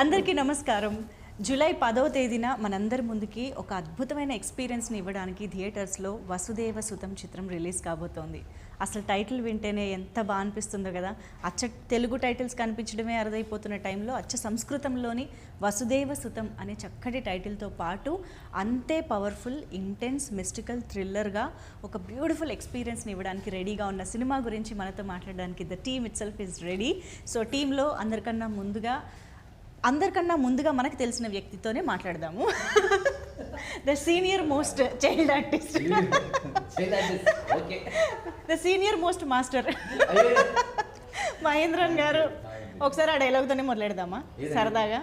అందరికీ నమస్కారం. జూలై 10వ తేదీన మనందరి ముందుకి ఒక అద్భుతమైన ఎక్స్పీరియన్స్ని ఇవ్వడానికి థియేటర్స్లో వసుదేవ సుతం చిత్రం రిలీజ్ కాబోతోంది. అసలు టైటిల్ వింటేనే ఎంత బాగా అనిపిస్తుందో కదా. అచ్చ తెలుగు టైటిల్స్ కనిపించడమే అరుదైపోతున్న టైంలో అచ్చ సంస్కృతంలోని వసుదేవ సుతం అనే చక్కటి టైటిల్తో పాటు అంతే పవర్ఫుల్, ఇంటెన్స్, మిస్టికల్, థ్రిల్లర్గా ఒక బ్యూటిఫుల్ ఎక్స్పీరియన్స్ని ఇవ్వడానికి రెడీగా ఉన్న సినిమా గురించి మనతో మాట్లాడడానికి the team it self is ready. So టీంలో అందరికన్నా ముందుగా మనకు తెలిసిన వ్యక్తితోనే మాట్లాడదాము. The senior most child artist, the senior most master Mahendran గారు. ఒకసారి ఆ డైలాగ్తోనే మొదలెడదామా సరదాగా?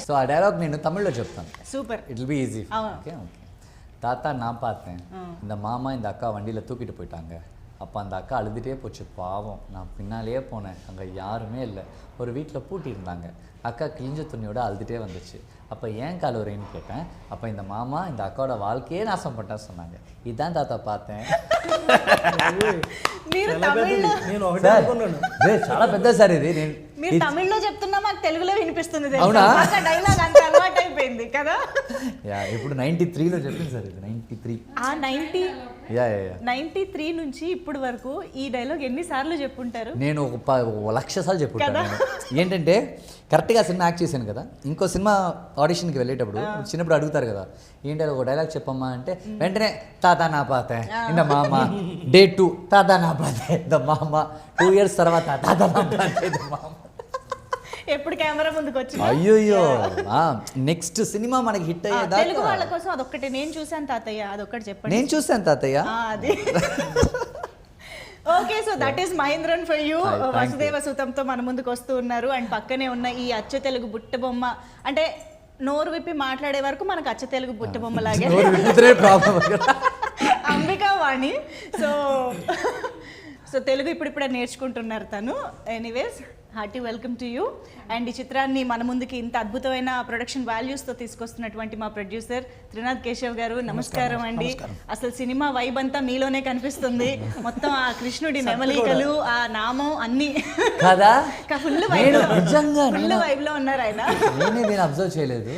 సో ఆ డైలాగ్ నేను తమిళ్లో చెప్తాను. Super, it will be easy. Okay தாத்தா நான் பார்த்தேன், இந்த மாமா இந்த அக்கா வண்டியில் தூக்கிட்டு போயிட்டாங்க. அப்போ அந்த அக்கா அழுதுகிட்டே போச்சு, பாவம். நான் பின்னாலேயே போனேன், அங்கே யாருமே இல்லை, ஒரு வீட்டில் பூட்டியிருந்தாங்க. அக்கா கிழிஞ்ச துணியோட அழுதுகிட்டே வந்துச்சு. அப்போ ஏன் கால் வரேன்னு கேட்டேன். அப்போ இந்த மாமா இந்த அக்காவோட வாழ்க்கையே நாசம் பண்ணிட்டா சொன்னாங்க. இதுதான் தாத்தா பார்த்தேன். చాలా పెద్ద సార్ ఇది. మీరు తమిళ్లో చెప్తున్నా మాకు తెలుగులో వినిపిస్తుంది. అవునా? డైలాగ్ అంత అలవాటు అయిపోయింది కదా. ఇప్పుడు 93లో చెప్పింది సార్ ఇది. 93 ఆ 93 నుంచి ఇప్పుడు వరకు ఈ డైలాగ్ ఎన్నిసార్లు చెప్పుంటారు? నేను ఒక 1,00,000 సార్లు చెప్పుంటాను. ఏంటంటే కరెక్ట్గా సినిమా యాక్ట్ చేశాను కదా, ఇంకో సినిమా ఆడిషన్కి వెళ్ళేటప్పుడు చిన్నప్పుడు అడుగుతారు కదా, ఏంటి ఒక డైలాగ్ చెప్పమ్మా అంటే వెంటనే తాతా నా పాతే ఇంద మామ, డే 2 తాతా నా పాతే ద మామ, 2 years తర్వాత తాతా నా పాతే ద మామ. ఎప్పుడు కెమెరా ముందుకు వచ్చి అయ్యో నెక్స్ట్ సినిమా మనకి హిట్ అయ్యేదా? తెలుగు వాళ్ళ కోసం అదొక్కటి నేను చూసాను తాతయ్య, అదొక్కటి చెప్పండి. నేను చూసాను తాతయ్య. అది okay. So that is Mahendran for you. వసుదేవ సుతంతో మన ముందుకు వస్తూ ఉన్నారు. అండ్ పక్కనే ఉన్న ఈ అచ్చ తెలుగు బుట్ట బొమ్మ, అంటే నోరు విప్పి మాట్లాడే వరకు మనకు అచ్చ తెలుగు బుట్ట బొమ్మ లాగే అంబికా వాణి. సో తెలుగు ఇప్పుడిప్పుడే నేర్చుకుంటున్నారు తను. Anyways, hearty welcome to you. And ఈ చిత్రాన్ని మన ముందుకి ఇంత అద్భుతమైన ప్రొడక్షన్ వాల్యూస్తో తీసుకొస్తున్నటువంటి మా ప్రొడ్యూసర్ త్రినాథ్ కేశవ్ గారు, నమస్కారం అండి. అసలు సినిమా వైబ్ అంతా మీలోనే కనిపిస్తుంది. మొత్తం ఆ కృష్ణుడి నెమలికలు, ఆ నామం అన్ని కదా ఫుల్ వైబ్ లో ఉన్నారు ఆయన. అబ్జర్వ్ చేయలేదు.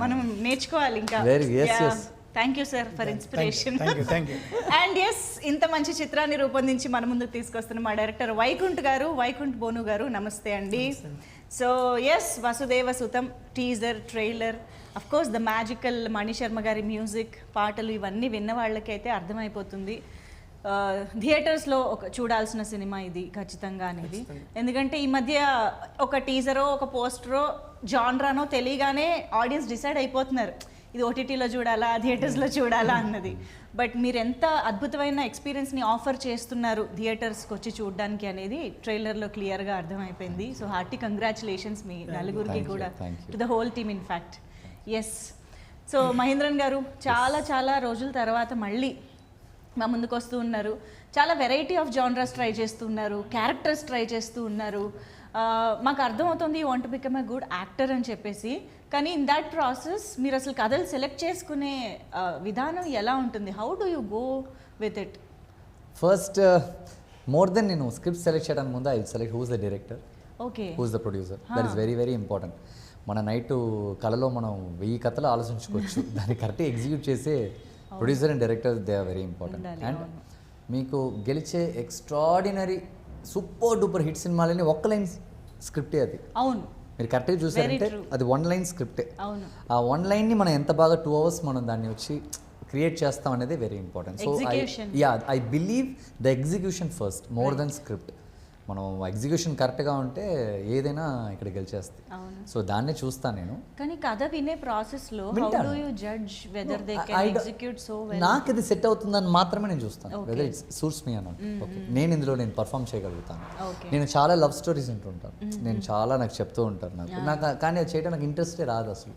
మనం నేర్చుకోవాలి ఇంకా. Thank you sir for inspiration. And yes, ఇంత మంచి చిత్రాన్ని రూపొందించి మన ముందుకు తీసుకొస్తున్న మా డైరెక్టర్ వైకుంఠ్ గారు, వైకుంఠ్ బోను గారు, నమస్తే అండి. So yes, Vasudeva Sutham teaser, trailer, of course the magical Mani Sharma గారి మ్యూజిక్, పాటలు ఇవన్నీ విన్న వాళ్ళకైతే అర్థమైపోతుంది థియేటర్స్లో చూడాల్సిన సినిమా ఇది ఖచ్చితంగా అనేది. ఎందుకంటే ఈ మధ్య ఒక టీజరో ఒక పోస్టరో జాన్రానో తెలియగానే ఆడియన్స్ డిసైడ్ అయిపోతున్నారు, ఇది ఓటీటీలో చూడాలా, థియేటర్స్లో చూడాలా అన్నది. బట్ మీరు ఎంత అద్భుతమైన ఎక్స్పీరియన్స్ని ఆఫర్ చేస్తున్నారు థియేటర్స్కి వచ్చి చూడడానికి అనేది ట్రైలర్లో క్లియర్గా అర్థమైపోయింది. సో హార్టీ కంగ్రాచులేషన్స్ మీ నలుగురికి కూడా, to the whole team in fact. Yes, so Mahendran గారు చాలా చాలా రోజుల తర్వాత మళ్ళీ మా ముందుకు వస్తూ ఉన్నారు. చాలా వెరైటీ ఆఫ్ జానర్స్ ట్రై చేస్తూ ఉన్నారు, క్యారెక్టర్స్ ట్రై చేస్తూ ఉన్నారు. మాకు అర్థమవుతుంది you want to become a good actor అని చెప్పేసి. కానీ ఇన్ దాట్ ప్రాసెస్ మీరు అసలు కథలు సెలెక్ట్ చేసుకునే విధానం ఎలా ఉంటుంది? How do you go with it? First more then నేను స్క్రిప్ట్ సెలెక్ట్ చేయడానికి ముందు I select who's the director, okay, who's the producer. That is very very important. మన నైట్ కళలో మనం 1000 కథలు ఆలోచించుకోవచ్చు, దాన్ని కరెక్ట్గా ఎగ్జిక్యూట్ చేసే producer and director, they are very important. And మీకు గెలిచే ఎక్స్ట్రాడినరీ సూపర్ డూపర్ హిట్ సినిమాలని ఒక్క లైన్ స్క్రిప్టే అది. అవును, మీరు కరెక్ట్గా చూసారంటే అది 1 line స్క్రిప్టే. ఆ 1 lineని మనం ఎంత బాగా 2 hours మనం దాన్ని వచ్చి క్రియేట్ చేస్తాం అనేది very important. So I believe the execution first more then script. మనం ఎగ్జిక్యూషన్ కరెక్ట్గా ఉంటే ఏదైనా ఇక్కడ గెలిచేస్తుంది. సో దాన్నే చూస్తాను నేను. కానీ కథ వినే ప్రాసెస్లో how do you judge whether they can execute so well? నాకు ఇది సెట్ అవుతుందని మాత్రమే నేను చూస్తాను, వెదర్ ఇట్స్ సూట్స్ మీ అన్నట్టు. ఓకే, నేను ఇందులో నేను పర్ఫామ్ చేయగలుగుతాను. నేను చాలా లవ్ స్టోరీస్ వింటుంటాను, నేను చాలా నాకు చెప్తూ ఉంటారు నాకు కానీ అది చేయడం నాకు ఇంట్రెస్టే రాదు అసలు.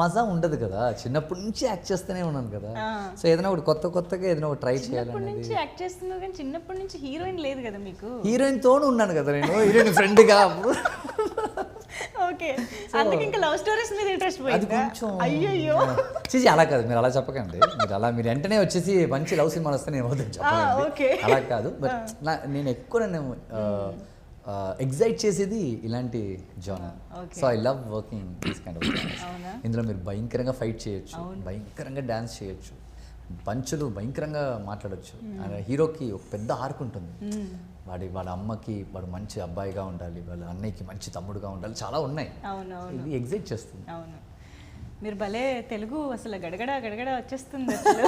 మజా ఉండదు కదా, చిన్నప్పటి నుంచి యాక్ట్ చేస్తూనే ఉన్నాను కదా. సో ఏదైనా ఒకటి కొత్తగా ఏదైనా ఒకటి ట్రై చేయాలని యాక్ట్ చేస్తున్నావు. కానీ చిన్నప్పటి నుంచి హీరోయిన్ లేదు కదా మీకు? హీరోయిన్ తోడు ఉన్నాను కదా నేను, హీరోయిన్ ఫ్రెండ్గా. ఓకే, అందుకే ఇంకా లవ్ స్టోరీస్ మీద ఇంట్రెస్ట్ పోయింది. అయ్యో చేసి అలా కాదు, మీరు అలా చెప్పకండి. మీరు వెంటనే వచ్చేసి మంచి లవ్ సినిమాలు వస్తే నేను చెప్పండి, అలా కాదు. బట్ నేను ఎక్కువ ఎగ్జైట్ చేసేది ఇలాంటి genre. So I love working this kind of genres. ఇందులో మీరు భయంకరంగా ఫైట్ చేయొచ్చు, భయంకరంగా డ్యాన్స్ చేయొచ్చు, పంచులు భయంకరంగా మాట్లాడొచ్చు. హీరోకి ఒక పెద్ద ఆర్క్ ఉంటుంది. వాళ్ళ అమ్మకి వాడు మంచి అబ్బాయిగా ఉండాలి, వాళ్ళ అన్నయ్యకి మంచి తమ్ముడుగా ఉండాలి, చాలా ఉన్నాయి. ఇది ఎగ్జైట్ చేస్తుంది. అవును, మీరు భలే తెలుగు అసలు గడగడ గడగడ వచ్చేస్తుంది అసలు.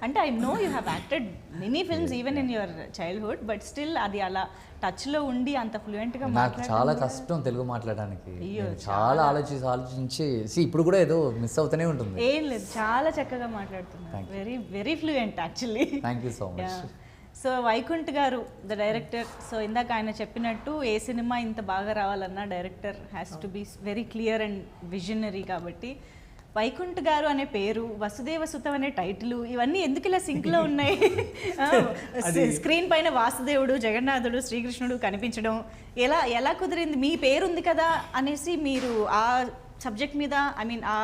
అంటే I know you have acted many films even in your childhood, but still అది అలా టచ్లో ఉండి అంత ఫ్లూయెంట్గా నాకు చాలా కష్టం తెలుగు మాట్లాడడానికి. చాలా ఆలోచించి ఇప్పుడు కూడా ఏదో మిస్ అవుతూనే ఉంటుంది. ఏం లేదు, చాలా చక్కగా మాట్లాడుతున్నారు. Very very fluent actually. Thank you so much. So Vaikunth గారు ద డైరెక్టర్. సో ఇందాక ఆయన చెప్పినట్టు ఏ సినిమా ఇంత బాగా రావాలన్నా director has to be very clear and visionary. కాబట్టి వైకుంఠ్ గారు అనే పేరు, వసుదేవ సుతం అనే టైటిల్, ఇవన్నీ ఎందుకు ఇలా సింక్లో ఉన్నాయి? స్క్రీన్ పైన వాసుదేవుడు, జగన్నాథుడు, శ్రీకృష్ణుడు కనిపించడం ఎలా కుదిరింది? మీ పేరు ఉంది కదా అనేసి మీరు ఆ సబ్జెక్ట్ మీద, ఐ మీన్ ఆ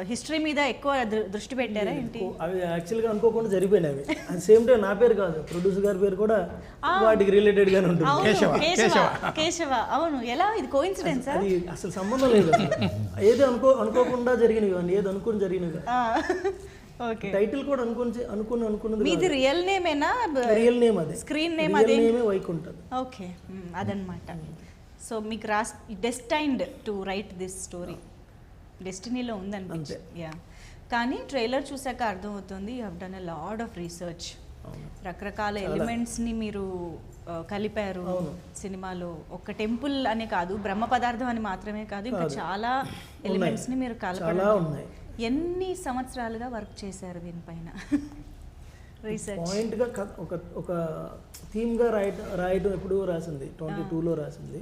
హిస్టరీ మీద ఎక్కువ దృష్టి పెట్టారా ఏంటి? అవి యాక్చువల్గా అనుకోకుండా జరిగిపోయినాయి. అవి అట్ సేమ్ టైం నా పేరు కాదు, ప్రొడ్యూసర్ గారి పేరు కూడా వాటికి రిలేటెడ్ గానే ఉంటుంది. కేశవ. అవును, ఎలా ఇది కోఇన్సిడెన్స్? అది అసలు సంబంధం లేదు. ఏది అనుకోకుండా జరిగినవి, ఏది అనుకుని జరిగినవి. ఓకే, టైటిల్ కూడా అనుకున్నది. మీది రియల్ నేమేనా? రియల్ నేమ్ అది, స్క్రీన్ నేమ్ అదే వైకుంఠ్. ఓకే, అదనమాట. సో మీకు destined to write this story, డెస్టినీలో ఉందనిపించి. యా, కానీ ట్రైలర్ చూసాక అర్థమవుతుంది you have done a lot of research. రకరకాల ఎలిమెంట్స్ని మీరు కలిపారు సినిమాలో. ఒక టెంపుల్ అనే కాదు, బ్రహ్మ పదార్థం అని మాత్రమే కాదు, ఇంకా చాలా ఎలిమెంట్స్ని మీరు కలపడం. ఎన్ని సంవత్సరాలుగా వర్క్ చేశారు దీనిపైన? రీసెర్చ్ పాయింట్గా ఒక థీమ్గా రాయడం ఎప్పుడూ రాసింది, 22లో రాసింది.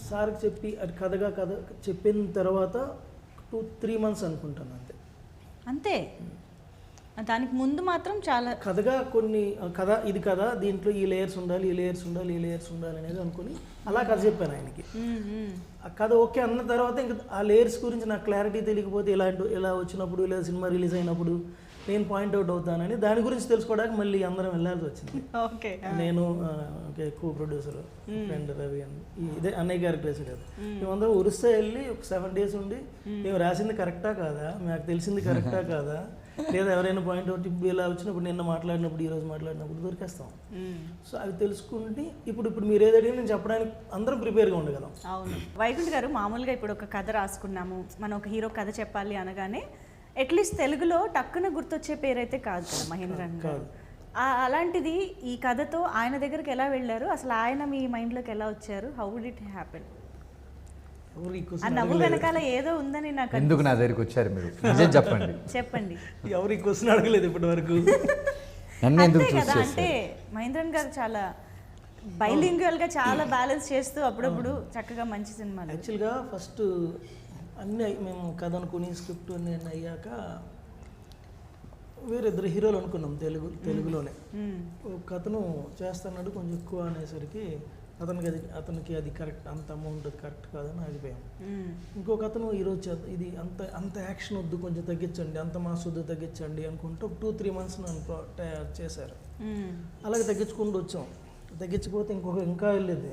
సార్కి చెప్పి అది కథ చెప్పిన తర్వాత 2-3 months అనుకుంటాను అంతే. దానికి ముందు మాత్రం చాలా కథగా కొన్ని ఇది కథ, దీంట్లో ఈ లేయర్స్ ఉండాలి అనేది అనుకుని అలా కథ చెప్పాను ఆయనకి. ఆ కథ ఓకే అన్న తర్వాత ఇంకా ఆ లేయర్స్ గురించి నాకు క్లారిటీ తెలియకపోతే ఇలా వచ్చినప్పుడు, లేదా సినిమా రిలీజ్ అయినప్పుడు నేను పాయింట్అవుట్ అవుతానని దాని గురించి తెలుసుకోవడానికి మళ్ళీ అందరం వెళ్ళాల్సి వచ్చింది. నేను కో ప్రొడ్యూసర్ ఫ్రెండ్ రవి అని, ఇదే అన్నయ్య గారి ప్లేస్ కదా, మేమందరం ఒరిస్సా వెళ్ళి ఒక 7 days ఉండి మేము రాసింది కరెక్టా కాదా, మాకు తెలిసింది కరెక్టా కాదా, లేదా ఎవరైనా పాయింట్అవుట్ ఇప్పుడు ఇలా వచ్చినప్పుడు నిన్న మాట్లాడినప్పుడు ఈరోజు మాట్లాడినప్పుడు దొరికేస్తాం. సో అవి తెలుసుకుంటే ఇప్పుడు మీరు ఏదైనా నేను చెప్పడానికి అందరం ప్రిపేర్గా ఉండగలం. అవును, వైకుంఠ్ గారు మామూలుగా ఇప్పుడు ఒక కథ రాసుకున్నాము, మనం ఒక హీరో కథ చెప్పాలి అనగానే అట్లీస్ట్ తెలుగులో టక్కున గుర్తొచ్చే పేరైతే కాదు కదా మహేంద్రన్ గారు. అలాంటిది ఈ కథతో ఆయన దగ్గరికి ఎలా వెళ్ళారు, అసలు ఆయన మీ మైండ్లోకి ఎలా వచ్చారు? How would it happen? ఆ నవ్వు వెనకాల ఏదో ఉందని నాకు. ఎందుకు నా దగ్గరికి వచ్చారు మీరు? నిజం చెప్పండి. ఎవరు ఈ క్వశ్చన్ అడగలేదు ఇప్పటి వరకు. అంటే మహేంద్రన్ గారు చాలా బైలింగ్వల్గా చాలా బ్యాలెన్స్ చేస్తూ అప్పుడప్పుడు చక్కగా మంచి సినిమాలు. యాక్చువల్గా ఫస్ట్ అన్నీ మేము కథ అనుకుని స్క్రిప్ట్ అన్నీ అయ్యాక వేరే 2 హీరోలు అనుకున్నాం తెలుగులోనే. ఒక అతను చేస్తున్నాడు కొంచెం ఎక్కువ అనేసరికి అతనికి అది కరెక్ట్, అంత అమౌంట్ కరెక్ట్ కాదని ఆగిపోయాం. ఇంకొక అతను ఈరోజు ఇది అంత యాక్షన్ వద్దు, కొంచెం తగ్గించండి, అంత మాస్ వద్దు తగ్గించండి అనుకుంటూ 2-3 months నన్ను చేశారు. అలాగే తగ్గించుకుంటూ వచ్చాం. తగ్గించకపోతే ఇంకా వెళ్ళేది,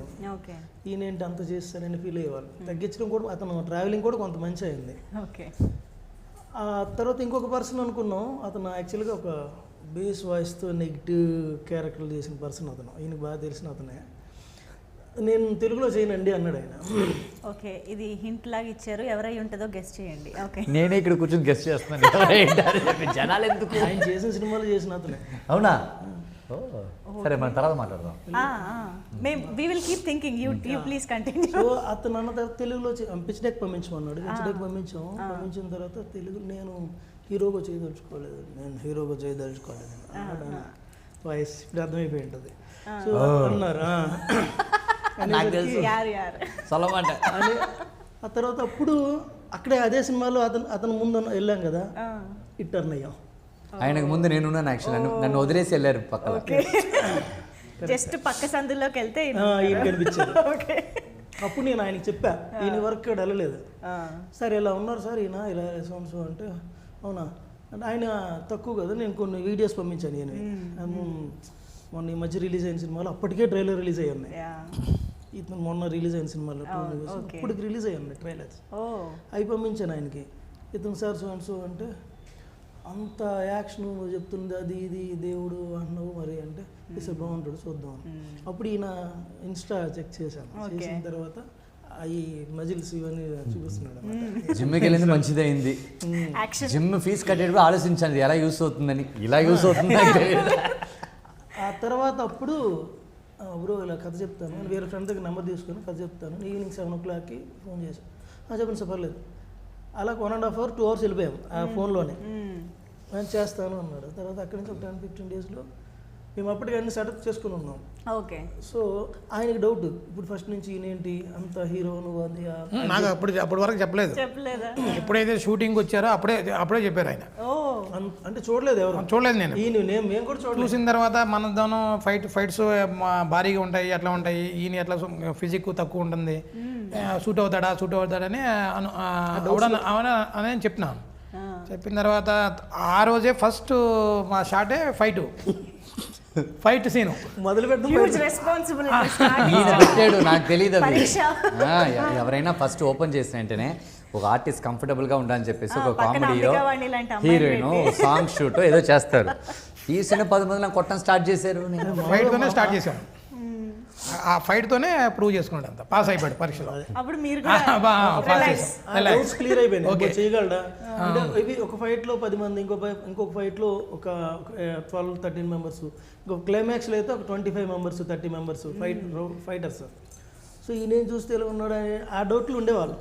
ఈయనేంటి అంత చేస్తారని ఫీల్ అయ్యేవాళ్ళు. తగ్గించడం కూడా అతను ట్రావెలింగ్ కూడా కొంత మంచి అయింది. ఆ తర్వాత ఇంకొక పర్సన్ అనుకున్నాం, అతను యాక్చువల్గా ఒక బేస్ వాయిస్తో నెగిటివ్ క్యారెక్టర్లు చేసిన పర్సన్ అతను. ఈయనకు బాగా తెలిసిన అతనే. నేను తెలుగులో చేయనండి అన్నాడు ఆయన. ఓకే, ఇది హింట్ లాగా ఇచ్చారు, ఎవరై ఉంటుందో గెస్ట్ చేయండి. ఓకే, నేనే ఇక్కడ కూర్చొని గెస్ట్ చేస్తున్నాను. జనాలు ఎందుకు? ఆయన చేసిన సినిమాలు చేసిన అతనే. అవునా? సరే, మన తర్వాత మాట్లాడదాం. We will keep thinking, you please continue. So అతను అన్న తర్వాత తెలుగులో పిచ్డెక్ పంపించమన్నాడు. పిచ్డెక్ పంపించిన తర్వాత తెలుగు నేను హీరోగా చేయదలుచుకోలేదు వాయిస్ ఇప్పుడు అర్థమైపోయి ఉంటుంది. సో అన్నారు ఆ తర్వాత అప్పుడు అక్కడే అదే సినిమాలో అతను ముందు వెళ్ళాం కదా, టర్న్ అయ్యాం. ఆయనకు ముందు నేనున్నాను యాక్చువల్లీ, నన్ను వదిలేసి వెళ్ళారు పక్కన. జస్ట్ పక్క సందులోకి వెళ్తే ఈయన కనిపించారు. అప్పుడు నేను ఆయనకి చెప్పా, ఈయన వర్క్ వెళ్ళలేదు సార్, ఇలా ఉన్నారు సార్ ఈయన ఇలా రెస్పాన్స్ అంటే, అవునా అంటే ఆయన తక్కువ కదా, నేను కొన్ని వీడియోస్ పంపించాను. ఈయన మొన్న ఈ మధ్య రిలీజ్ అయిన సినిమాలు అప్పటికే ట్రైలర్ రిలీజ్ అయ్యి ఉన్నాయి. యా ఇతను మొన్న రిలీజ్ అయిన సినిమాలో okay. ఇప్పటికి రిలీజ్ అయ్యి ఉన్నాయి ట్రైలర్స్. ఓ అవి పంపించాను ఆయనకి. ఇతను సార్ సో అండ్ సో అంటే అంత యాక్షన్ నువ్వు చెప్తుంది అది ఇది దేవుడు అన్నావు మరి అంటే ఇసే బాగుంటాడు చూద్దాం. అప్పుడు ఈయన ఇన్స్టా చెక్ చేశాను. చేసిన తర్వాత ఈ మజిల్స్ ఇవన్నీ చూపిస్తున్నాడు. జిమ్కి వెళ్ళింది మంచిదైంది. యాక్షన్ జిమ్ ఫీజు కట్టేటప్పుడు ఆలోచించండి ఎలా యూస్ అవుతుందని, ఇలా యూస్ అవుతుందని. ఆ తర్వాత అప్పుడు బ్రో ఇలా కథ చెప్తాను నేను వేరే ఫ్రెండ్ దగ్గర నెంబర్ తీసుకొని కథ చెప్తాను. ఈవినింగ్ 7 o'clockకి ఫోన్ చేశాను. చెప్పండి సార్ పర్లేదు. అలా 1.5 hour 2 hours వెళ్ళిపోయాం ఆ ఫోన్లోనే. నేను చేస్తాను అన్నాడు. తర్వాత అక్కడి నుంచి ఒక 10-15 daysలో మేము అప్పటికి అన్ని సెటప్ చేసుకుని ఉన్నాం. ఓకే. సో ఆయనకి డౌట్ ఇప్పుడు ఫస్ట్ నుంచి ఈయనేంటి అంత హీరో నువ్వు అది నాకు అప్పటి వరకు చెప్పలేదు. చెప్పలేదా? ఎప్పుడైతే షూటింగ్ వచ్చారో అప్పుడే చెప్పారు ఆయన. ఓ అంటే చూడలేదు ఎవరు, చూడలేదు నేను. ఈయన మేము కూడా చూడలేదు. చూసిన తర్వాత మన దాను ఫైట్స్ భారీగా ఉంటాయి, ఎట్లా ఉంటాయి, ఈయన ఎట్లా ఫిజిక్ తక్కువ ఉంటుంది, సూట్ అవుతాడని అని చెప్పినాను. చెప్పిన తర్వాత ఆ రోజే ఫస్ట్ మా షాటే ఫైట్ సీను మొదలు హ్యూజ్ రెస్పాన్సిబిలిటీ ఈయన పెట్టాడు, నాకు తెలియదు అది. ఎవరైనా ఫస్ట్ ఓపెన్ చేసిన వెంటనే ఒక ఆర్టిస్ట్ కంఫర్టబుల్గా ఉండాలని చెప్పేసి ఒక కామెడీయో హీరోయిన్ సాంగ్ షూట్ ఏదో చేస్తారు. తీసిన 10 మంది నాకు కొట్టడం స్టార్ట్ చేశారు. ఫైట్తోనే స్టార్ట్ చేశాను. ఆ ఫైట్తోనే ప్రూవ్ చేసుకున్నాడు, అంత పాస్ అయిపోయాడు పరీక్షలో. అప్పుడు మీరు క్లియర్ అయిపోయింది. ఓకే చేయగలడా అంటే ఇవి ఒక ఫైట్లో 10 మంది, ఇంకొక ఫైట్లో ఒక 12-13 మెంబర్స్, ఇంకొక క్లైమాక్స్లో అయితే ఒక 25 members 30 members ఫైటర్స్. సో ఈయన చూస్తే ఎలా ఉన్నాడు ఆ డౌట్లు ఉండేవాళ్ళు.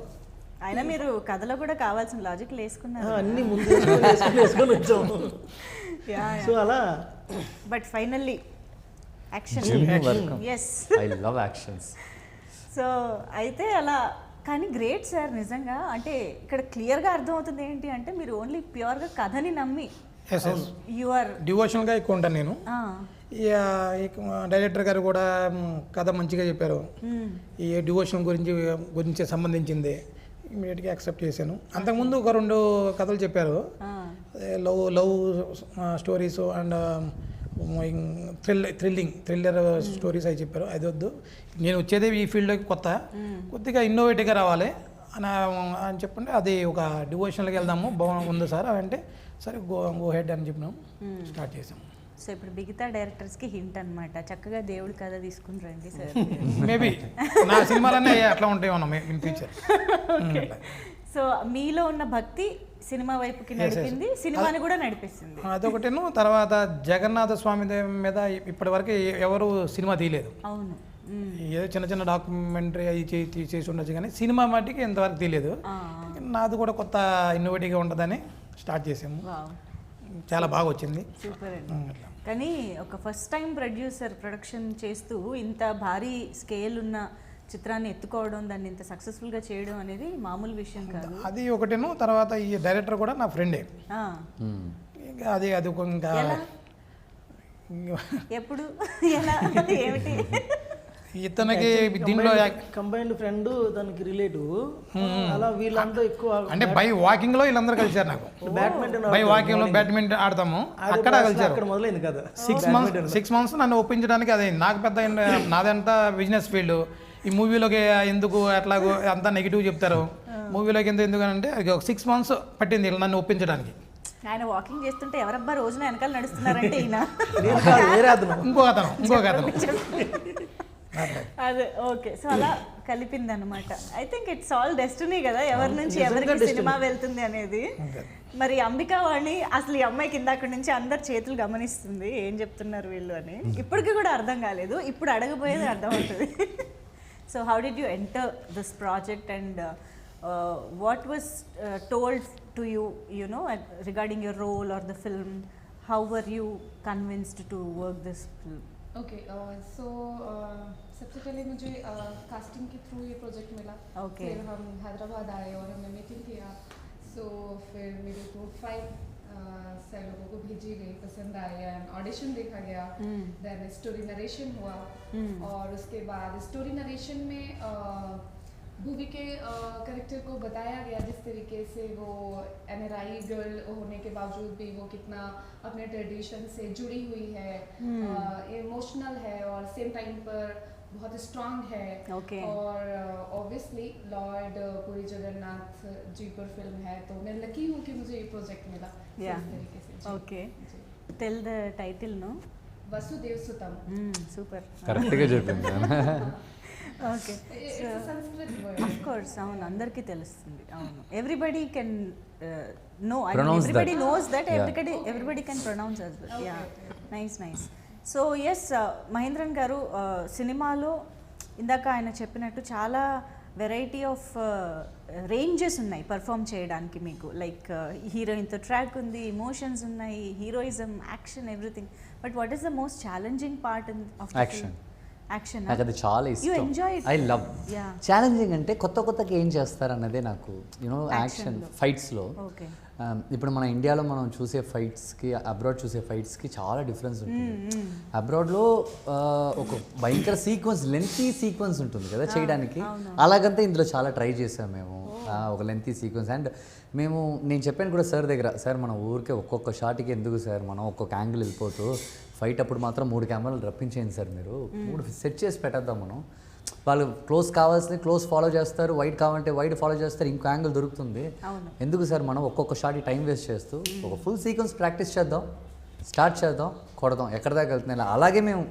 అయినా మీరు కథలో కూడా కావాల్సిన లాజిక్ వేసుకున్నారు, అన్ని ముందు వేసుకొని వచ్చాము. సో అలా but finally action. Yes, I love actions. So అయితే అలా. కానీ గ్రేట్ సార్ నిజంగా. అంటే ఇక్కడ క్లియర్గా అర్థమవుతుంది ఏంటి అంటే మీరు ఓన్లీ ప్యూర్గా కథని నమ్మి యు ఆర్ డివోషన్గా ఎక్కువ ఉంటాను నేను. డైరెక్టర్ గారు కూడా కథ మంచిగా చెప్పారు. ఈ డివోషన్ గురించి సంబంధించింది ఇమీడియట్గా యాక్సెప్ట్ చేశాను. అంతకుముందు ఒక 2 కథలు చెప్పారు, love stories and thriller stories అవి చెప్పారు. అది వద్దు, నేను వచ్చేదే ఈ ఫీల్డ్లోకి కొద్దిగా ఇన్నోవేటివ్గా రావాలి అని చెప్పండి. అది ఒక డివోషన్లోకి వెళ్దాము బాగుంది సార్ అంటే సరే గో హెడ్ అని చెప్పినాం, స్టార్ట్ చేసాం. సో ఇప్పుడు బిగితా డైరెక్టర్స్కి హింట్ అనమాట, చక్కగా దేవుడి కథ తీసుకుని రండి సార్. మేబీ నా సినిమాలన్నీ అట్లా ఉంటాయి ఇన్ ఫ్యూచర్. సో మీలో ఉన్న భక్తి సినిమా వైపుకి నడిపింది, సినిమాని కూడా నడిపిస్తుంది. అదొకటేను. తర్వాత జగన్నాథ స్వామి మీద ఇప్పటి వరకు ఎవరు సినిమా తీయలేదు. అవును, ఏదో చిన్న డాక్యుమెంటరీ అవి చేసి ఉండొచ్చు, కానీ సినిమా మట్టికి ఇంతవరకు తీయలేదు. నాది కూడా కొత్త ఇన్నోవేటివ్గా ఉంటుందని స్టార్ట్ చేసాము. చాలా బాగా వచ్చింది. సూపర్ అండి. కానీ ఒక ఫస్ట్ టైం ప్రొడక్షన్ చేస్తూ ఇంత భారీ స్కేల్ ఉన్న చిత్రాన్ని ఎత్తుకోవడం, దాన్ని ఇంత సక్సెస్ఫుల్గా చేయడం అనేది మామూలు విషయం కాదు. అది ఒకటేను. తర్వాత ఈ డైరెక్టర్ కూడా నా ఫ్రెండే. అది ఇంకా ఎప్పుడు ఎలా ఏమిటి ఇతనికి దీంట్లో కంబైన్డ్ ఫ్రెండ్ దానికి రిలేటివ్ అలా వీళ్ళంతా ఎక్కువ అంటే బై వాకింగ్ లో వీళ్ళందరూ కలిసారు. నాకు బై వాకింగ్ లో బ్యాడ్మింటన్ ఆడతాము, అక్కడ కలిసారు. అక్కడ మొదలైంది కదా. 6 months నన్ను ఒప్పించడానికి అదే నాకు పెద్ద నాదంతా బిజినెస్ ఫీల్డ్. ఈ మూవీలోకి ఎందుకు అట్లాగో అంతా నెగిటివ్ చెప్తారు, మూవీలోకి ఎందుకు అంటే 6 months పట్టింది నన్ను ఒప్పించడానికి. ఆయన వాకింగ్ చేస్తుంటే ఎవరబ్బా రోజున వెనకాల నడుస్తున్నారంటే ఈయన ఇంకో అతను అదే. ఓకే, సో అలా కలిపింది అనమాట. I think it's all destiny కదా, ఎవరి నుంచి ఎవరికి సినిమా వెళ్తుంది అనేది. మరి అంబికావాణి అసలు ఈ అమ్మాయికి ఇందాక నుంచి అందరు చేతులు గమనిస్తుంది ఏం చెప్తున్నారు వీళ్ళు అని. ఇప్పటికి కూడా అర్థం కాలేదు, ఇప్పుడు అడగబోయేది అర్థం అవుతుంది. So how did you enter this project and what was told to you, you know, regarding your role or the film? How were you convinced to work this film? Okay, so सबसे पहले मुझे casting के through ये project मिला. Okay. फिर हम हैदराबाद आए और हमने मीटिंग किया. So फिर मेरी प्रोफाइल सर लोगों को भेजी गई, पसंद आया, ऑडिशन देखा गया, देन स्टोरी नरेशन हुआ और उसके बाद स्टोरी नरेशन में भूवी के करेक्टर को बताया गया जिस तरीके से वो NRI गर्ल होने के बावजूद भी वो कितना अपने ट्रेडिशन से जुड़ी हुई है, इमोशनल है और सेम टाइम पर बहुत स्ट्रांग है। Okay. और ऑब्वियसली लॉर्ड पुरी जगन्नाथ जी पर फिल्म है, तो मैं लकी हूँ कि मुझे ये प्रोजेक्ट मिला। Yeah. इस तरीके से जी। ఓకే जी। Tell the title no. Vasudeva Sutham. Super. కరెక్ట్గా చెప్పింది. Okay. It's a Sanskrit word. Of course అవును అందరికీ తెలుస్తుంది. అవును everybody can know I mean Pronounce everybody that. Knows that Yeah. Everybody can pronounce as well. Okay, yeah okay. Nice. So yes Mahendran గారు సినిమాలో ఇందాక ఆయన చెప్పినట్టు చాలా వెరైటీ ఆఫ్ రేంజెస్ ఉన్నాయి పర్ఫామ్ చేయడానికి మీకు. లైక్ హీరోయిన్తో ట్రాక్ ఉంది, ఇమోషన్స్ ఉన్నాయి, heroism, action, everything. But what is the most challenging part of Action. Action? నాకు అది చాలా You ఇష్టం. enjoy it? I love. Yeah. Challenging అంటే కొత్తగా ఏం చేస్తారన్నదే నాకు యూనో యాక్షన్ Actionలో. ఫైట్స్లో. ఓకే. ఇప్పుడు మన ఇండియాలో మనం చూసే ఫైట్స్కి అబ్రాడ్ చూసే ఫైట్స్కి చాలా డిఫరెన్స్ ఉంటుంది. అబ్రాడ్లో ఒక భయంకర సీక్వెన్స్, లెంతీ సీక్వెన్స్ ఉంటుంది కదా చేయడానికి. అలాగంతా ఇందులో చాలా ట్రై చేసాం మేము, ఒక లెంతీ సీక్వెన్స్. అండ్ నేను చెప్పాను కూడా సార్ దగ్గర, సార్ మన ఊరికే ఒక్కొక్క షాట్కి ఎందుకు సార్ మనం ఒక్కొక్క యాంగిల్ వెళ్ళిపోతూ ఫైట్ అప్పుడు మాత్రం 3 కెమెరాలు రప్పించేయండి సార్, మీరు 3 సెట్ చేసి పెట్టేద్దాం మనం. వాళ్ళు క్లోజ్ కావాల్సింది క్లోజ్ ఫాలో చేస్తారు, వైడ్ కావాలంటే వైడ్ ఫాలో చేస్తారు, ఇంకో యాంగిల్ దొరుకుతుంది. ఎందుకు సార్ మనం ఒక్కొక్క షాట్ టైం వేస్ట్ చేస్తూ ఒక ఫుల్ సీక్వెన్స్ ప్రాక్టీస్ చేద్దాం, స్టార్ట్ చేద్దాం, కొడదాం, ఎక్కడ దాకా వెళ్తున్నాయి. అలాగే మేము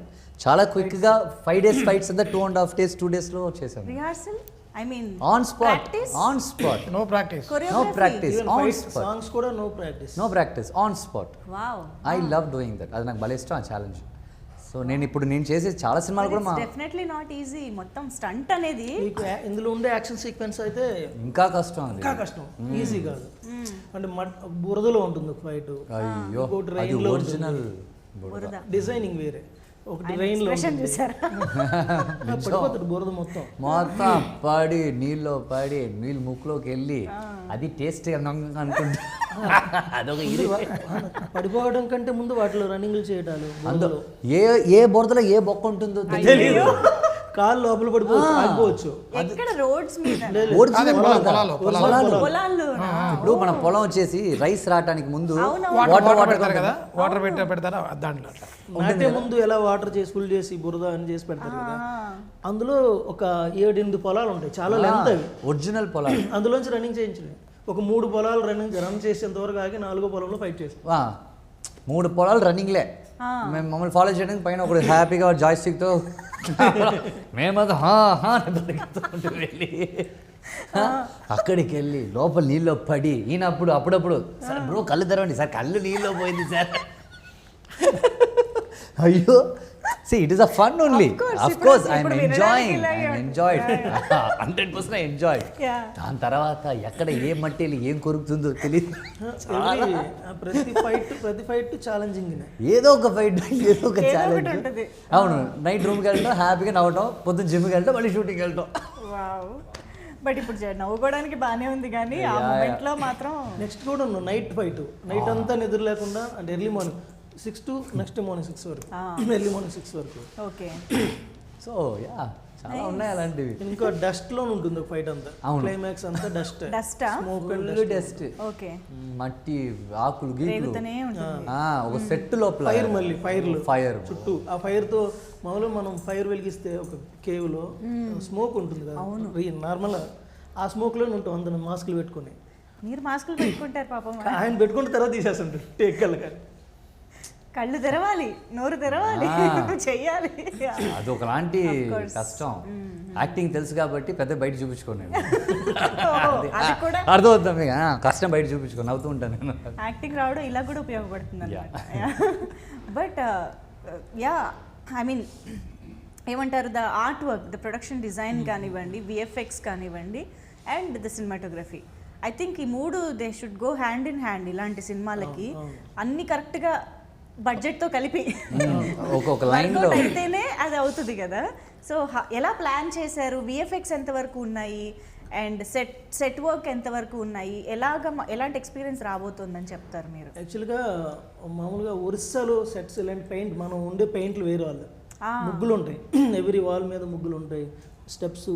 చాలా క్విక్గా 5 days ఫైట్స్ అంతా 2.5 days 2 daysలో చేసాము. Rehearsal I mean on spot, on spot, no practice, no practice, on spot, songs కూడా no practice. No practice, on spot. Wow. I love doing that. అది నాకు భలే ఇష్టం ఆ ఛాలెంజ్. సో నేను చేసే చాలా సినిమాలు కూడా మా డెఫినెట్లీ నాట్ ఈజీ. మొత్తం స్టంట్ అనేది మీకు ఇందులో ఉండే యాక్షన్ సీక్వెన్స్ అయితే ఇంకా కష్టం అది. ఇంకా కష్టం, ఈజీ కాదు. అంటే బురదలో ఉంటుంది ఫైట్, అయ్యో ఇంకోటి అది rain లో ఒరిజినల్ బురద. డిజైనింగ్ వేరే, ఒకటి రెయిన్ లో ఎక్స్ప్రెషన్ చూసారా? పడిపోతుంది బురద మొత్తం. మొత్తం పడి నీళ్ళు ముక్కులోకి వెళ్ళి అది టేస్ట్ అనుకుంటా. అదొక ఇది. పడిపోవడం కంటే ముందు వాటిలో రన్నింగ్లు చేయడాలు, అందులో ఏ బురదలో ఏ బొక్క ఉంటుందో తెలియదు. కాళ్ళు లోపల పడిపోవచ్చు, ఆగిపోవచ్చు. ఎక్కడ రోడ్స్ మీద ఒరిజినల్ పొలాలు. పొలాల్లో ఇప్పుడు మన పొలం వచ్చేసి రైస్ రావడానికి ముందు వాటర్ పెడతారు కదా, వాటర్ పెడతారా దాంట్లో అట్లా. నాటే ముందు ఎలా వాటర్ చేసి ఫుల్ చేసి బురద అని చేసి పెడతారు కదా, అందులో ఒక 7-8 పొలాలు ఉంటాయి, చాలా లెంత్ అవి. ఒరిజినల్ పొలాలు. అందులోంచి రన్నింగ్ చేయించలేదు. ఒక 3 పొలాలు రన్ చేసేంత వరకు ఆగి 4వ పొలంలో ఫైట్ చేసి 3 పొలాలు రన్నింగ్లే. మేము మమ్మల్ని ఫాలో చేయడానికి పైన ఒకటి హ్యాపీగా జాయ్స్టిక్తో మేమంతా వెళ్ళి అక్కడికి వెళ్ళి లోపల నీళ్ళు పడి ఈయనప్పుడు అప్పుడప్పుడు సార్ బ్రో కళ్ళు తెరవండి సార్, కళ్ళు నీళ్ళు పోయింది సార్. అయ్యో see it is a fun only. Of course I'm enjoying 100% enjoyed. దాని తర్వాత ఎక్కడ ఏ మట్టిలో ఏం కొరుకుతుందో తెలియదు. ప్రతి ఫైట్ ఛాలెంజింగ్. ఏదో ఒక ఫైట్, ఏదో ఒక ఛాలెంజ్. అవును, నైట్ రూమ్కి వెళ్ళటం, హ్యాపీగా నవ్వటం, పొద్దున్న జిమ్కి వెళ్ళటం, మళ్ళీ షూటింగ్కి వెళ్ళటం. వావ్. బట్ ఇప్పుడు నవ్వుకోవడానికి బాగానే ఉంది కానీ ఆ మూమెంట్లో మాత్రం నెక్స్ట్ కూడా నైట్ ఫైట్, నైట్ అంతా నిద్ర లేకుండా, అంటే early morning 6 to next morning 6 వరకు, ఎర్లీ మార్నింగ్ 6 వరకు. ఓకే. సో యా చాలా ఉన్నాయి అలాంటివి. ఇంకా డస్ట్ లో ఉంటుంది ఒక ఫైట్ అంతా. క్లైమాక్స్ అంతా డస్ట్, డస్టా, స్మోక్ అండ్ డస్ట్, ఓకే, మట్టి, ఆకులు, గీకులు, రేగుతూనే ఉంటుంది. ఒక సెట్ లోపల ఫైర్, మళ్ళీ ఫైర్ చుట్టూ చుట్టూ. ఆ ఫైర్ తో మామూలుగా మనం ఫైర్ వెలిగిస్తే ఒక కేవ్ లో స్మోక్ ఉంటుంది కదా, నార్మల్ ఆ స్మోక్ లోనే ఉంటాం అందరం మాస్కులు పెట్టుకుని. మీరు మాస్కులు పెట్టుకుంటారు పాపం. ఆయన పెట్టుకున్న తర్వాత తీసేస్తుంటారు టేక్ కళ్ళు తెరవాలి, నోరు తెరవాలి, చెయ్యాలి. అదొకలాంటి కష్టం. యాక్టింగ్ తెలుసు కాబట్టి పెద్ద బయట చూపించుకోండి, అర్థమవుతాం మీకు. కష్టం బయట చూపించుకోండి, నవ్వుతూ ఉంటాను నేను. యాక్టింగ్ రావడం ఇలా కూడా ఉపయోగపడుతుంది అన్నమాట. బట్ యా ఐ మీన్ ఏమంటారు, the art work, the production design కానివ్వండి, విఎఫ్ఎక్స్ కానివ్వండి, and the cinematography, I think ఈ 3 they should go hand in hand. ఇలాంటి సినిమాలకి అన్ని కరెక్ట్గా బడ్జెట్తో కలిపి ఒక్కొక్క లైన్లో అయితేనే అది అవుతుంది కదా. సో ఎలా ప్లాన్ చేశారు, విఎఫ్ఎక్స్ ఎంతవరకు ఉన్నాయి, అండ్ సెట్ వర్క్ ఎంతవరకు ఉన్నాయి, ఎలాంటి ఎక్స్పీరియన్స్ రాబోతుందని చెప్తారు మీరు? యాక్చువల్గా మామూలుగా ఒరిస్సాలో సెట్స్ ఇలాంటి పెయింట్, మనం ఉండే పెయింట్లు వేరే వాళ్ళు, ముగ్గులు ఉంటాయి, ఎవ్రీ వాల్ మీద ముగ్గులు ఉంటాయి, స్టెప్స్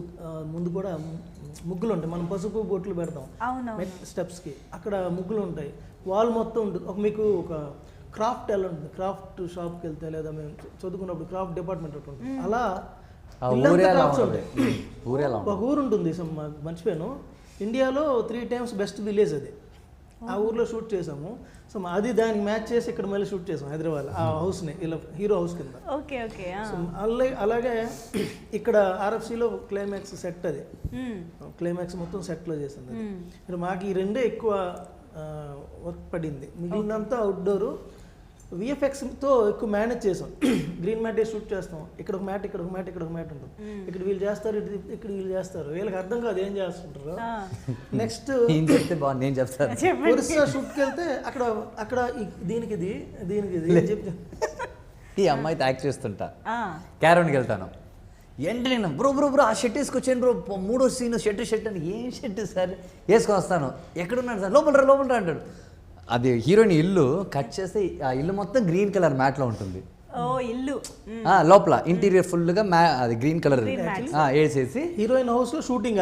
ముందు కూడా ముగ్గులు ఉంటాయి, మనం పసుపు బొట్లు పెడతాం అవునవును. స్టెప్స్కి, అక్కడ ముగ్గులు ఉంటాయి, వాల్ మొత్తం ఉంటుంది. మీకు ఒక క్రాఫ్ట్ ఎలా ఉంటుంది, క్రాఫ్ట్ షాప్కి వెళ్తే లేదా మేము చదువుకున్నప్పుడు క్రాఫ్ట్ డిపార్ట్మెంట్ ఒకటి ఉంటుంది, అలా ఇల్లంతా క్రాఫ్ట్స్ ఉంటాయి. ఒక ఊరు ఉంటుంది, మర్చిపోయాను, ఇండియాలో 3 times బెస్ట్ విలేజ్ అది, ఆ ఊర్లో షూట్ చేసాము. సో అది దానికి మ్యాచ్ చేసి ఇక్కడ మళ్ళీ షూట్ చేసాం హైదరాబాద్, ఆ హౌస్ని, ఇలా హీరో హౌస్ కింద. Okay okay. సో అలాగే ఇక్కడ ఆర్ఎఫ్సిలో క్లైమాక్స్ సెట్, అది క్లైమాక్స్ మొత్తం సెట్లో చేసింది. మరి మాకు ఈ రెండే ఎక్కువ వర్క్ పడింది, మిగిలినంతా అవుట్డోరు. విఎఫ్ఎక్స్తో ఎక్కువ మేనేజ్ చేసాం. గ్రీన్ మ్యాట్ షూట్ చేస్తాం, ఇక్కడ ఒక మ్యాట్, ఇక్కడ ఒక మ్యాట్, ఇక్కడ ఒక మ్యాట్ ఉంటుంది, ఇక్కడ వీళ్ళు చేస్తారు, ఇక్కడ వీళ్ళు చేస్తారు, వీళ్ళకి అర్థం కాదు ఏం చేస్తుంటారు. నెక్స్ట్ నేను చెప్తాను, ఒరిస్సా షూట్కి వెళ్తే అక్కడ అక్కడ దీనికి ఇది చెప్తా, ఈ అమ్మాయితో యాక్ట్ చేస్తుంటా, క్యారౌండ్కి వెళ్తాను, ఏంటి నేను బ్రో ఆ షర్ట్ వేసుకొచ్చాను బ్రో, 3వ సీన్ షర్ట్ అని, ఏం షర్ట్ సార్ వేసుకొని వస్తాను, ఎక్కడున్నాడు సార్, లోపల అంటాడు. అది హీరోయిన్ ఇల్లు కట్ చేస్తే ఆ ఇల్లు మొత్తం గ్రీన్ కలర్ మ్యాట్లో ఉంటుంది. ఇల్లు లోపల ఇంటీరియర్ ఫుల్గా అది గ్రీన్ కలర్ వేసేసి, హీరోయిన్ హౌస్లో షూటింగ్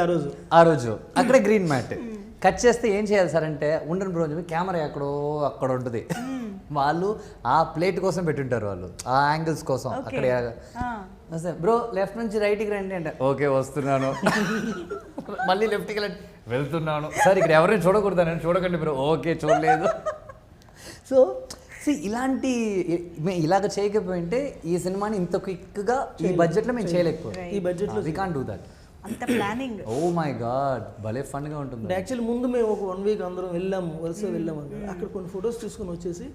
ఆ రోజు అక్కడే గ్రీన్ మ్యాట్ కట్ చేస్తే ఏం చేయాలి సార్ అంటే, ఉండను బ్రో చెప్పి కెమెరా అక్కడ ఉంటుంది, వాళ్ళు ఆ ప్లేట్ కోసం పెట్టుంటారు, వాళ్ళు ఆ యాంగిల్స్ కోసం అక్కడ. బ్రో లెఫ్ట్ నుంచి రైట్కి రండి అంటే, ఓకే వస్తున్నాను, మళ్ళీ లెఫ్ట్కి వెళ్తున్నాను సార్, ఇక్కడ ఎవరైనా చూడకూడదు, నేను చూడకండి బ్రో, ఓకే చూడలేదు. సో ఇలాంటి ఇలాగ చేయకపోయింటే ఈ సినిమాని ఇంత క్విక్గా ఈ బడ్జెట్లో మేము చేయలేకపోయాం. ఈ బడ్జెట్లో వి కాంట్ డూ దట్. అంత ప్లానింగ్, ఓ మై గాడ్, భలే ఫన్గా ఉంటుంది. యాక్చువల్లీ ముందు మేము ఒక 1 week అందరం వరుస వెళ్ళాము అక్కడ కొన్ని ఫొటోస్ తీసుకొని వచ్చేసి,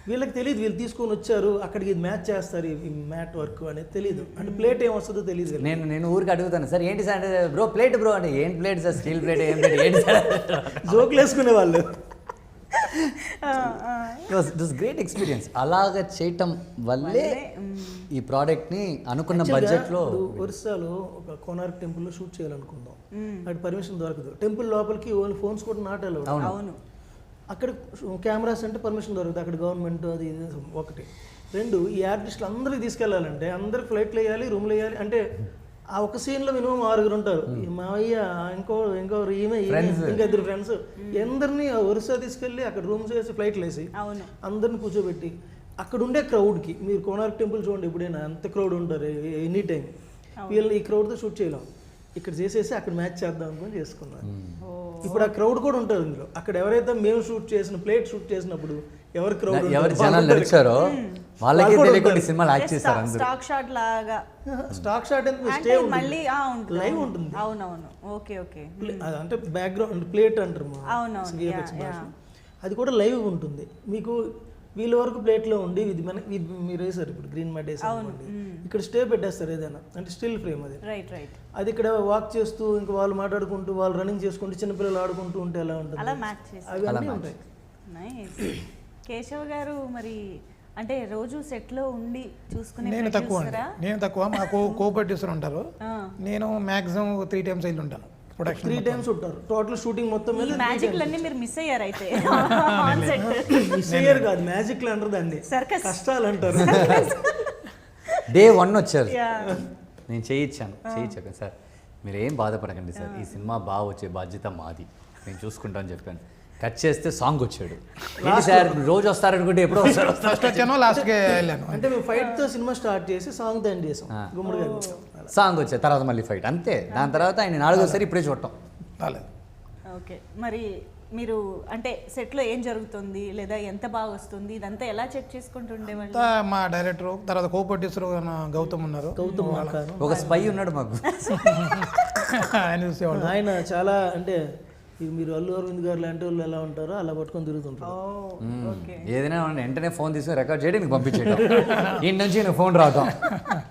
వీళ్ళకి తెలియదు వీళ్ళు తీసుకొని వచ్చారు అక్కడికి, ఇది మ్యాచ్ చేస్తారు ఈ మ్యాట్ వర్క్ అనేది తెలియదు, అంటే ప్లేట్ ఏం వస్తుందో తెలియదు. నేను ఊరికి అడుగుతాను సార్ ఏంటి సార్ అంటే, బ్రో ప్లేట్ బ్రో అంటే, ఏం ప్లేట్ సార్, స్టీల్ ప్లేట్, ఏం ప్లేట్ ఏంటి సార్, జోకులు వేసుకునే వాళ్ళు. It was great experience. అలాగ చేయటం వల్లే ఈ ప్రోడక్ట్ని అనుకున్న బడ్జెట్లో. ఒరిస్సాలో ఒక కోనార్క్ టెంపుల్లో షూట్ చేయాలనుకుందాం, అక్కడ పర్మిషన్ దొరకదు, టెంపుల్ లోపలికి ఓన్లీ ఫోన్స్ కూడా నాట్ అలౌడ్. అవును, అక్కడ కెమెరాస్ అంటే పర్మిషన్ దొరకదు, అక్కడ గవర్నమెంట్ అది ఇది ఒకటి. 2 ఈ ఆర్టిస్టులు అందరికి తీసుకెళ్ళాలంటే అందరికి ఫ్లైట్లు వేయాలి, రూమ్లు వేయాలి, అంటే ఆ ఒక సీన్లో మినిమం 6 ఉంటారు, మావయ్య ఇంకో ఈమె ఇంకా 2 ఫ్రెండ్స్, అందరినీ ఒరిస్సా తీసుకెళ్ళి అక్కడ రూమ్స్ వేసి ఫ్లైట్లు వేసి అందరిని కూర్చోబెట్టి అక్కడ ఉండే క్రౌడ్కి, మీరు కోనార్క్ టెంపుల్ చూడండి ఎప్పుడైనా అంత క్రౌడ్ ఉంటారు ఎనీ టైం, వీళ్ళని ఈ క్రౌడ్తో షూట్ చేయలేం, ఇక్కడ చేసేసి అక్కడ మ్యాచ్ చేద్దాం అనుకుని చేసుకున్నారు. ఇప్పుడు ఆ క్రౌడ్ కూడా ఉంటారు ఇందులో, అక్కడ ఎవరైతే మేము షూట్ చేసిన ప్లేట్ షూట్ చేసినప్పుడు ఎవరు క్రౌడ్ జనాలు నడిచారో వాళ్ళకి తెలియకుండా సినిమాలు యాక్ట్ చేస్తారు అందరూ. స్టాక్ షాట్ లాగా, స్టాక్ షాట్ అంటే స్టే మళ్ళీ లైవ్ ఉంటుంది. అవునవును, ఓకే ఓకే, అంటే బ్యాక్గ్రౌండ్ ప్లేట్ అంటారు అది కూడా లైవ్ ఉంటుంది. మీకు వీళ్ళ వరకు ప్లేట్లో ఉండి ఇది మీరు వేసారు ఇప్పుడు గ్రీన్ మ్యాట్ వేసారు, ఇక్కడ స్టే పెట్టేస్తారు ఏదైనా, అంటే స్టిల్ ఫ్రేమ్ అది. అది ఇక్కడ వాక్ చేస్తూ ఇంకా వాళ్ళు మాట్లాడుకుంటూ వాళ్ళు రన్నింగ్ చేసుకుంటూ చిన్నపిల్లలు ఆడుకుంటూ ఉంటే ఎలా ఉంటుంది, అవి అన్నీ ఉంటాయి. కేశవ్ గారు మరి అంటే రోజు సెట్ లో ఉండి చూసుకునే, నేను తక్కువ మా కో-ప్రొడ్యూసర్ ఉంటారు, నేను మాక్సిమం 3 times వెళ్ళి ఉంటాను ప్రొడక్షన్. 3 times ఉంటారు టోటల్ షూటింగ్ మొత్తం మీద. మ్యాజిక్ లన్నీ మీరు మిస్ అయ్యారు అయితే, మిస్ అయ్యారు కాదు, మ్యాజిక్లు అంటారు దాన్ని, సర్కస్ కష్టాలు అంటారు. Day 1 వచ్చారు, నేను చేయించాను సార్, మీరు ఏం బాధపడకండి సార్, ఈ సినిమా బాగా వచ్చే బాధ్యత మాది, నేను చూసుకుంటాను చెప్పాను. కట్ చేస్తే సాంగ్ వచ్చాడు, ఏంటి సార్ రోజు వస్తారనుకుంటే ఎప్పుడో వస్తారు, ఫస్ట్ వచ్చాను లాస్ట్కి వెళ్ళాను. అంటే మేము ఫైట్తో సినిమా స్టార్ట్ చేసి సాంగ్తో ఎండ్ చేసాం, సాంగ్ వచ్చే తర్వాత మళ్ళీ ఫైట్ అంతే. దాని తర్వాత ఆయన 4వసారి ఇప్పుడే చూడటం. ఓకే, మరి మీరు అంటే సెట్లో ఏం జరుగుతుంది లేదా ఎంత బాగా వస్తుంది ఇదంతా ఎలా చెక్ చేసుకుంటుండేవాళ్ళు? మా డైరెక్టర్ తర్వాత కో-ప్రొడ్యూసర్ గౌతమ్ ఉన్నారు, ఒక స్పై ఉన్నాడు మాకు, ఆయన చూసేవాళ్ళు. ఆయన చాలా అంటే మీరు అల్లు అరవింద్ గారు లాంటి వాళ్ళు ఎలా ఉంటారో అలా పట్టుకొని తిరుగుతుంటారు. ఏదైనా వెంటనే ఫోన్ తీసుకుని రికార్డ్ చేయడానికి పంపించేయడం, ఈయన నుంచి నేను ఫోన్ రావటం,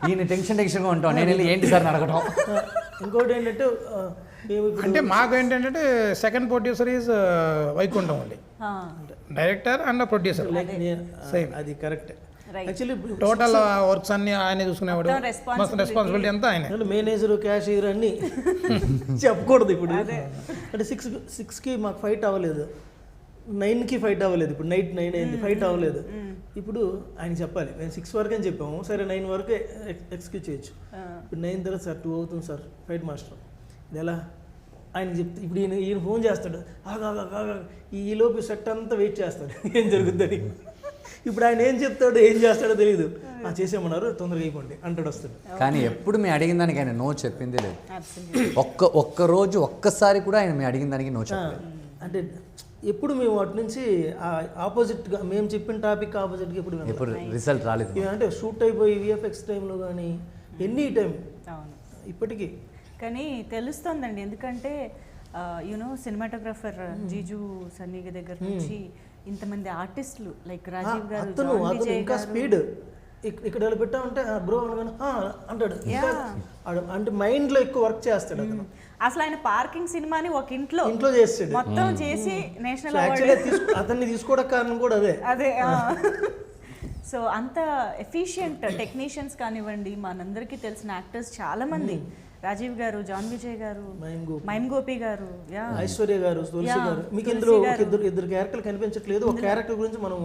ఈయన టెన్షన్గా ఉంటాం, నేను వెళ్ళి ఏంటి సార్ అడగటం. ఇంకోటి ఏంటంటే అంటే మాకు ఏంటంటే సెకండ్ ప్రొడ్యూసర్ ఈజ్ వైకుంఠం అండి, డైరెక్టర్ అండ్ ప్రొడ్యూసర్ సేమ్, అది కరెక్ట్. యాక్చువల్లీ టోటల్ వర్క్స్ అన్ని ఆయన చూసుకునేవాడు, మొత్తం రెస్పాన్సిబిలిటీ అంతా ఆయన, మేనేజర్ క్యాషియర్ అన్ని చెప్పకూడదు ఇప్పుడు. అంటే 6కి మాకు ఫైట్ అవ్వలేదు, 9కి ఫైట్ అవ్వలేదు, ఇప్పుడు నైట్ 9 అయింది, ఫైట్ అవ్వలేదు. ఇప్పుడు ఆయన చెప్పాలి మేము 6 వరకు అని చెప్పాము, సరే 9 వరకు ఎక్స్క్యూజ్ చేయొచ్చు. ఇప్పుడు 9 తర్వాత సార్ 2 అవుతుంది సార్ ఫైట్ మాస్టర్, ఇది ఎలా ఆయన చెప్తే ఇప్పుడు ఈయన ఫోన్ చేస్తాడు, ఆగా ఈలోపు సెట్ అంతా వెయిట్ చేస్తాడు ఏం జరుగుతుంది. ఇప్పుడు ఆయన ఏం చెప్తాడో ఏం చేస్తాడో తెలియదు, చేసేమన్నారు తొందరగా అయిపోండి అంటాడు వస్తాడు. కానీ ఎప్పుడు మేము అడిగిన దానికి ఆయన నో చెప్పిందే లేదు. ఒక్క రోజు ఒక్కసారి కూడా ఆయన మేము అడిగిన దానికి నో చెప్పలేదు. అంటే ఎప్పుడు మేము అటు నుంచి ఆపోజిట్గా మేము చెప్పిన టాపిక్ ఆపోజిట్గా ఎప్పుడు రిజల్ట్ రాలేదు. అంటే షూట్ అయిపోయి విఎఫ్ఎక్స్ టైంలో కానీ ఎనీ టైం ఇప్పటికీ. కానీ తెలుస్తుందండి, ఎందుకంటే యూనో సినిమాటోగ్రఫర్ జీజు సన్నీగ దగ్గర నుంచి ఇంతమంది ఆర్టిస్టులు లైక్ రాజీవ్ గారు, అతను ఇంకా స్పీడ్ ఇక్కడ ఇలా పెట్టా ఉంటే బ్రో అంటాడు, అంటే మైండ్ లో ఎక్కువ వర్క్ చేస్తాడు అతను. అసలు ఆయన పార్కింగ్ సినిమాని ఒక ఇంట్లో చేస్తాడు మొత్తం చేసి నేషనల్ అతన్ని తీసుకోవడం కారణం కూడా అదే. సో అంత ఎఫిషియంట్ టెక్నీషియన్స్ కానివ్వండి, మనందరికీ తెలిసిన యాక్టర్స్ చాలా మంది, రాజీవ్ గారు, జాన్ విజయ్ గారు, మైమ్ గోపి గారు, ఐశ్వర్య గారు, తులసి గారు. మీకు ఇందులో ఇద్దరు క్యారెక్టర్లు కనిపించట్లేదు. ఒక క్యారెక్టర్ గురించి మేము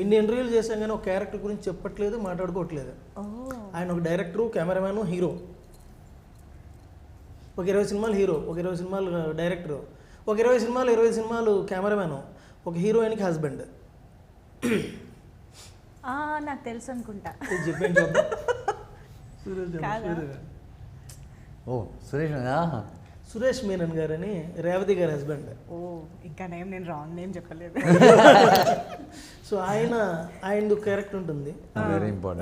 ఇన్ని ఇంటర్వ్యూలు చేసాం కానీ ఒక క్యారెక్టర్ గురించి చెప్పట్లేదు, మాట్లాడుకోవట్లేదు. ఆయన ఒక డైరెక్టరు, కెమెరామ్యాను, హీరో. ఒక 20 సినిమాలు హీరో, ఒక 20 సినిమాలు డైరెక్టరు, ఒక 20 సినిమాలు కెమెరామ్యాను, ఒక హీరోయిన్కి హస్బెండ్. నాకు తెలుసు అనుకుంటా. చెప్పండి సురేష్ మీనన్ గారని రేవతి గారి హస్బెండ్. ఇంకా నేను రాంగ్ నేమ్ చెప్పలేదు. సో ఆయనది క్యారెక్టర్ ఉంటుంది,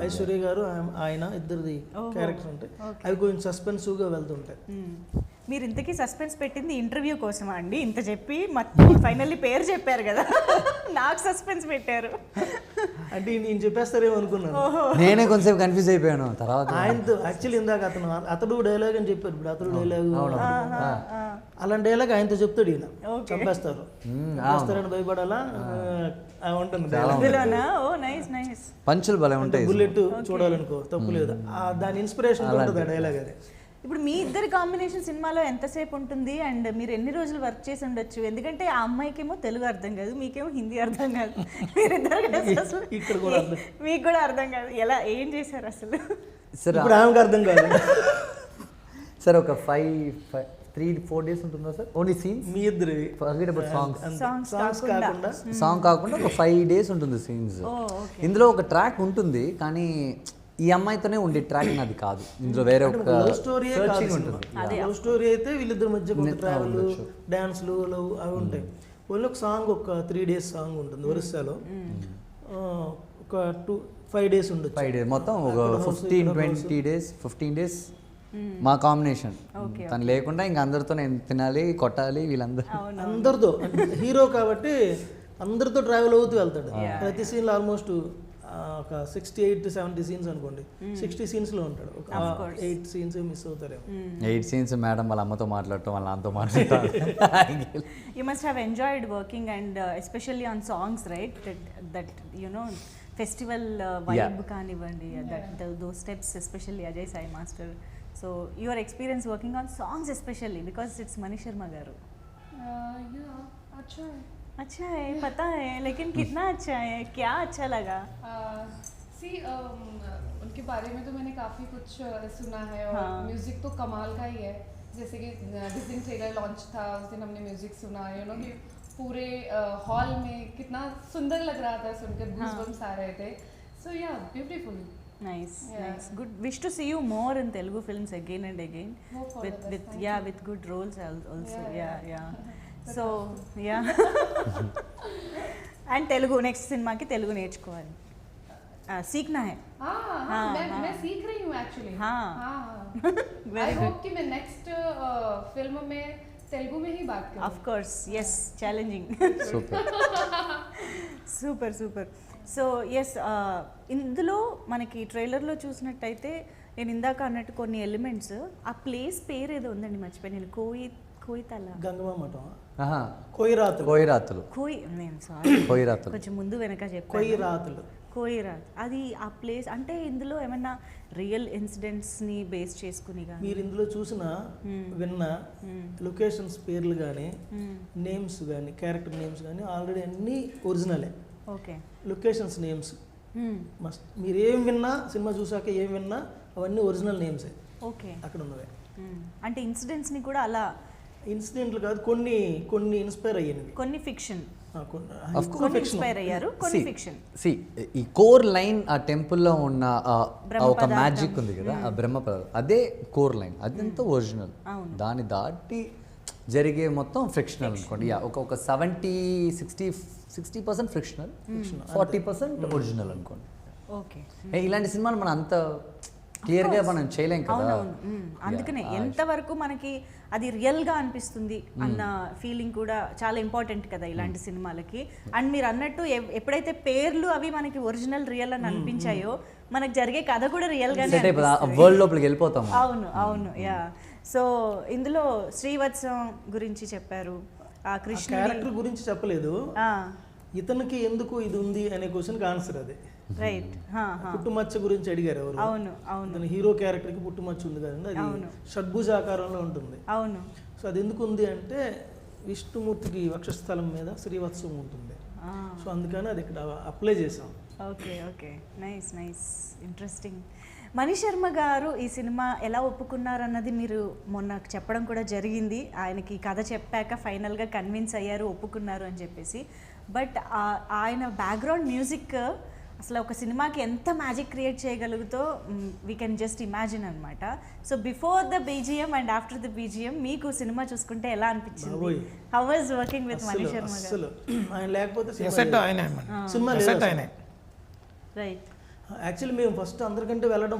ఐశ్వర్య గారు ఆయన ఇద్దరిది క్యారెక్టర్ ఉంటాయి. అవి కొంచెం సస్పెన్సివ్గా వెళ్తుంటాయి. మీరు ఇంతకీ సస్పెన్స్ పెట్టింది ఇంటర్వ్యూ కోసమా అండి? ఇంత చెప్పి మొత్తం ఫైనల్లీ పేరు చెప్పారు కదా, నాకు సస్పెన్స్ పెట్టారు అంటే నేను చెప్పేస్తారేమో అనుకున్నాను. నేనే కొంచెం కన్ఫ్యూజ్ అయిపోయాను తర్వాత. ఆయనతో యాక్చువల్లీ ఇందాక అతడు డైలాగ్ అని చెప్పారు, ఇప్పుడు అతడు డైలాగ్ అలాంటి డైలాగ్ ఆయనతో చెప్తాడు, ఈయన చంపేస్తారని భయపడాలా ఉంటుంది. పంచులు భలే ఉంటాయి, బుల్లెట్ చూడాలనుకో తప్పు లేదు, దాని ఇన్స్పిరేషన్ ఉంటుంది ఆ డైలాగ్. అది ఇప్పుడు మీ ఇద్దరి కాంబినేషన్ సినిమాలో ఎంతసేపు ఉంటుంది అండ్ మీరు ఎన్ని రోజులు వర్క్ చేసి ఉండొచ్చు? ఎందుకంటే ఆ అమ్మాయికేమో తెలుగు అర్థం కాదు, మీకేమో హిందీ అర్థం కాదు, మీరిద్దరు మీకు కూడా అర్థం కాదు, ఎలా ఏం చేశారు అసలు? ఇప్పుడు ఆమెకు అర్థం కాదు. సార్ ఒక 3-4 days ఉంటుందా సార్ ఓన్లీ సీన్స్? మీ ఇద్దరు సాంగ్ కాకుండా ఒక 5 days ఉంటుంది సీన్స్. ఇందులో ఒక ట్రాక్ ఉంటుంది కానీ ఈ అమ్మాయితోనే ఉండే ట్రాక్ అది కాదు, ఇందులో వేరే ఒక లవ్ స్టోరీ ఉంటుంది. లవ్ స్టోరీ అయితే వీళ్ళిద్దరి మధ్య కొంత ట్రావెల్, డాన్స్లు, లవ్ అవి ఉంటాయి. ఓన్లీ ఒక సాంగ్, ఒక 3 days సాంగ్ ఉంటుంది ఒరిస్సాలో, ఒక 5 days ఉంటుంది. 5 days మొత్తం ఒక 15 days మా కాంబినేషన్. తను లేకుండా ఇంకా అందరితో నేను తినాలి, కొట్టాలి, అందరితో హీరో కాబట్టి అందరితో ట్రావెల్ అవుతూ వెళ్తాడు. ప్రతి సీన్లో ఆల్మోస్ట్ ఒక 68-70 సీన్స్ అనుకోండి, 60 సీన్స్లో ఉంటాడు. ఒక 8 సీన్స్ మిస్ అవుతారేమో. 8 సీన్స్ మేడం వాళ్ళ అమ్మతో మాట్లాడటం, వాళ్ళ నాన్నతో మాట్లాడటం. You must have enjoyed working and especially on songs, right? That you know festival vibe కానివ్వండి, those steps especially Ajay Sai Master. So your experience working on songs especially because it's Manish Sharma garu. Yeah, अच्छा है. अच्छा है, पता है, लेकिन कितना अच्छा है, क्या अच्छा लगा? उनके बारे में तो मैंने काफ़ी कुछ सुना है और म्यूज़िक तो कमाल का ही है. जैसे कि जिस दिन ट्रेलर लॉन्च था उस दिन हमने म्यूज़िक सुना, यू नो कि पूरे हॉल में कितना सुंदर लग रहा था, सुनकर गूज़बम्स आ रहे थे. So yeah, beautiful. Nice. Good. Wish to see you more in Telugu films again and again. With good roles also. Yeah. So and Telugu next cinema की तेलुगु నేర్చుకోవాలి, सीखना है. मैं सीख रही हूँ एक्चुअली. I hope कि मैं नेक्स्ट फिल्म में तेलुगु में ही बात करूँ. Of course, yes, challenging. Super. So yes, ఇందులో మనకి ట్రైలర్లో చూసినట్టయితే నేను ఇందాక అన్నట్టు కొన్ని ఎలిమెంట్స్, ఆ ప్లేస్ పేరు ఏదో ఉందండి, మర్చిపోయాను. కోయితల గంగమ్మ మఠం, కోయిరాతులు నేను సారీ కోయిరాతులు కొంచెం ముందు వెనక చెప్పాను. కోయిరాజ్ అది ఆ ప్లేస్ అంటే ఇందులో ఏమైనా రియల్ ఇన్సిడెంట్స్ని బేస్ చేసుకుని కానీ మీరు ఇందులో చూసిన విన్న లొకేషన్స్ పేర్లు కానీ నేమ్స్ కానీ క్యారెక్టర్ నేమ్స్ కానీ ఆల్రెడీ అన్నీ ఒరిజినలే. ఓకే. లొకేషన్స్ నేమ్స్ మస్ట్ మీరు ఏం విన్నా సినిమా చూసాక ఏం విన్నా అవన్నీ ఒరిజినల్ నేమ్సే. ఓకే. అక్కడ ఉన్నవే. అంటే ఇన్సిడెంట్స్ని కూడా అలా ఇన్సిడెంట్లు కాదు, కొన్ని ఇన్స్పైర్ అయ్యేవి, కొన్ని ఫిక్షన్, కొన్ని ఇన్స్పైర్ అయ్యారు, కొన్ని ఫిక్షన్. ఈ కోర్ లైన్ ఆ టెంపుల్లో ఉన్న ఒక మ్యాజిక్ ఉంది కదా, ఆ బ్రహ్మ పదార్థం, అదే కోర్ లైన్, అదంతా ఒరిజినల్. దాన్ని దాటి జరిగే మొత్తం ఫ్రిక్షనల్ అనుకోండి. ఒక 70-60% ఫ్రిక్షనల్, 40% ఒరిజినల్ అనుకోండి. ఓకే. ఇలాంటి సినిమాలు మనం అంత క్లియర్గా మనం చేయలేం కదా. అందుకనే ఎంతవరకు మనకి అది రియల్గా అనిపిస్తుంది అన్న ఫీలింగ్ కూడా చాలా ఇంపార్టెంట్ కదా ఇలాంటి సినిమాలకి. అండ్ మీరు అన్నట్టు ఎప్పుడైతే పేర్లు అవి మనకి ఒరిజినల్ రియల్ అని అనిపించాయో మనకు జరిగే కథ కూడా రియల్గానే వరల్డ్ లోపలికి వెళ్ళిపోతాం. అవును అవును యా. సో ఇందులో శ్రీవత్సం గురించి చెప్పారు, ఆ కృష్ణ క్యారెక్టర్ గురించి చెప్పలేదు. ఇతనికి ఎందుకు ఇది ఉంది అనే క్వశ్చన్కి ఆన్సర్ అదే. రైట్. పుట్టుమచ్చ గురించి అడిగారు ఎవరు. అవును అవును. తన హీరో క్యారెక్టర్కి పుట్టుమచ్చ ఉంది కదండి, అది షడ్భుజ ఆకారంలో ఉంటుంది. అవును. సో అది ఎందుకు ఉంది అంటే విష్ణుమూర్తికి వక్షస్థలం మీద శ్రీవత్సం ఉంటుంది. సో అందుకని అది ఇక్కడ అప్లై చేసాం. Okay okay. Nice nice, interesting. Mani Sharma గారు ఈ సినిమా ఎలా ఒప్పుకున్నారన్నది మీరు మొన్న చెప్పడం కూడా జరిగింది. ఆయనకి కథ చెప్పాక ఫైనల్గా కన్విన్స్ అయ్యారు, ఒప్పుకున్నారు అని చెప్పేసి. బట్ ఆయన బ్యాక్గ్రౌండ్ మ్యూజిక్ అసలు ఒక సినిమాకి ఎంత మ్యాజిక్ క్రియేట్ చేయగలుగుతో వీ కెన్ జస్ట్ ఇమాజిన్ అనమాట. So before the BGM and after the BGM మీకు సినిమా చూసుకుంటే ఎలా అనిపించింది? How was working with Mani Sharma గారు? ఆయన లేకపోతే సినిమా రైట్. యాక్చువల్లీ మేము ఫస్ట్ అందరికంటే వెళ్ళడం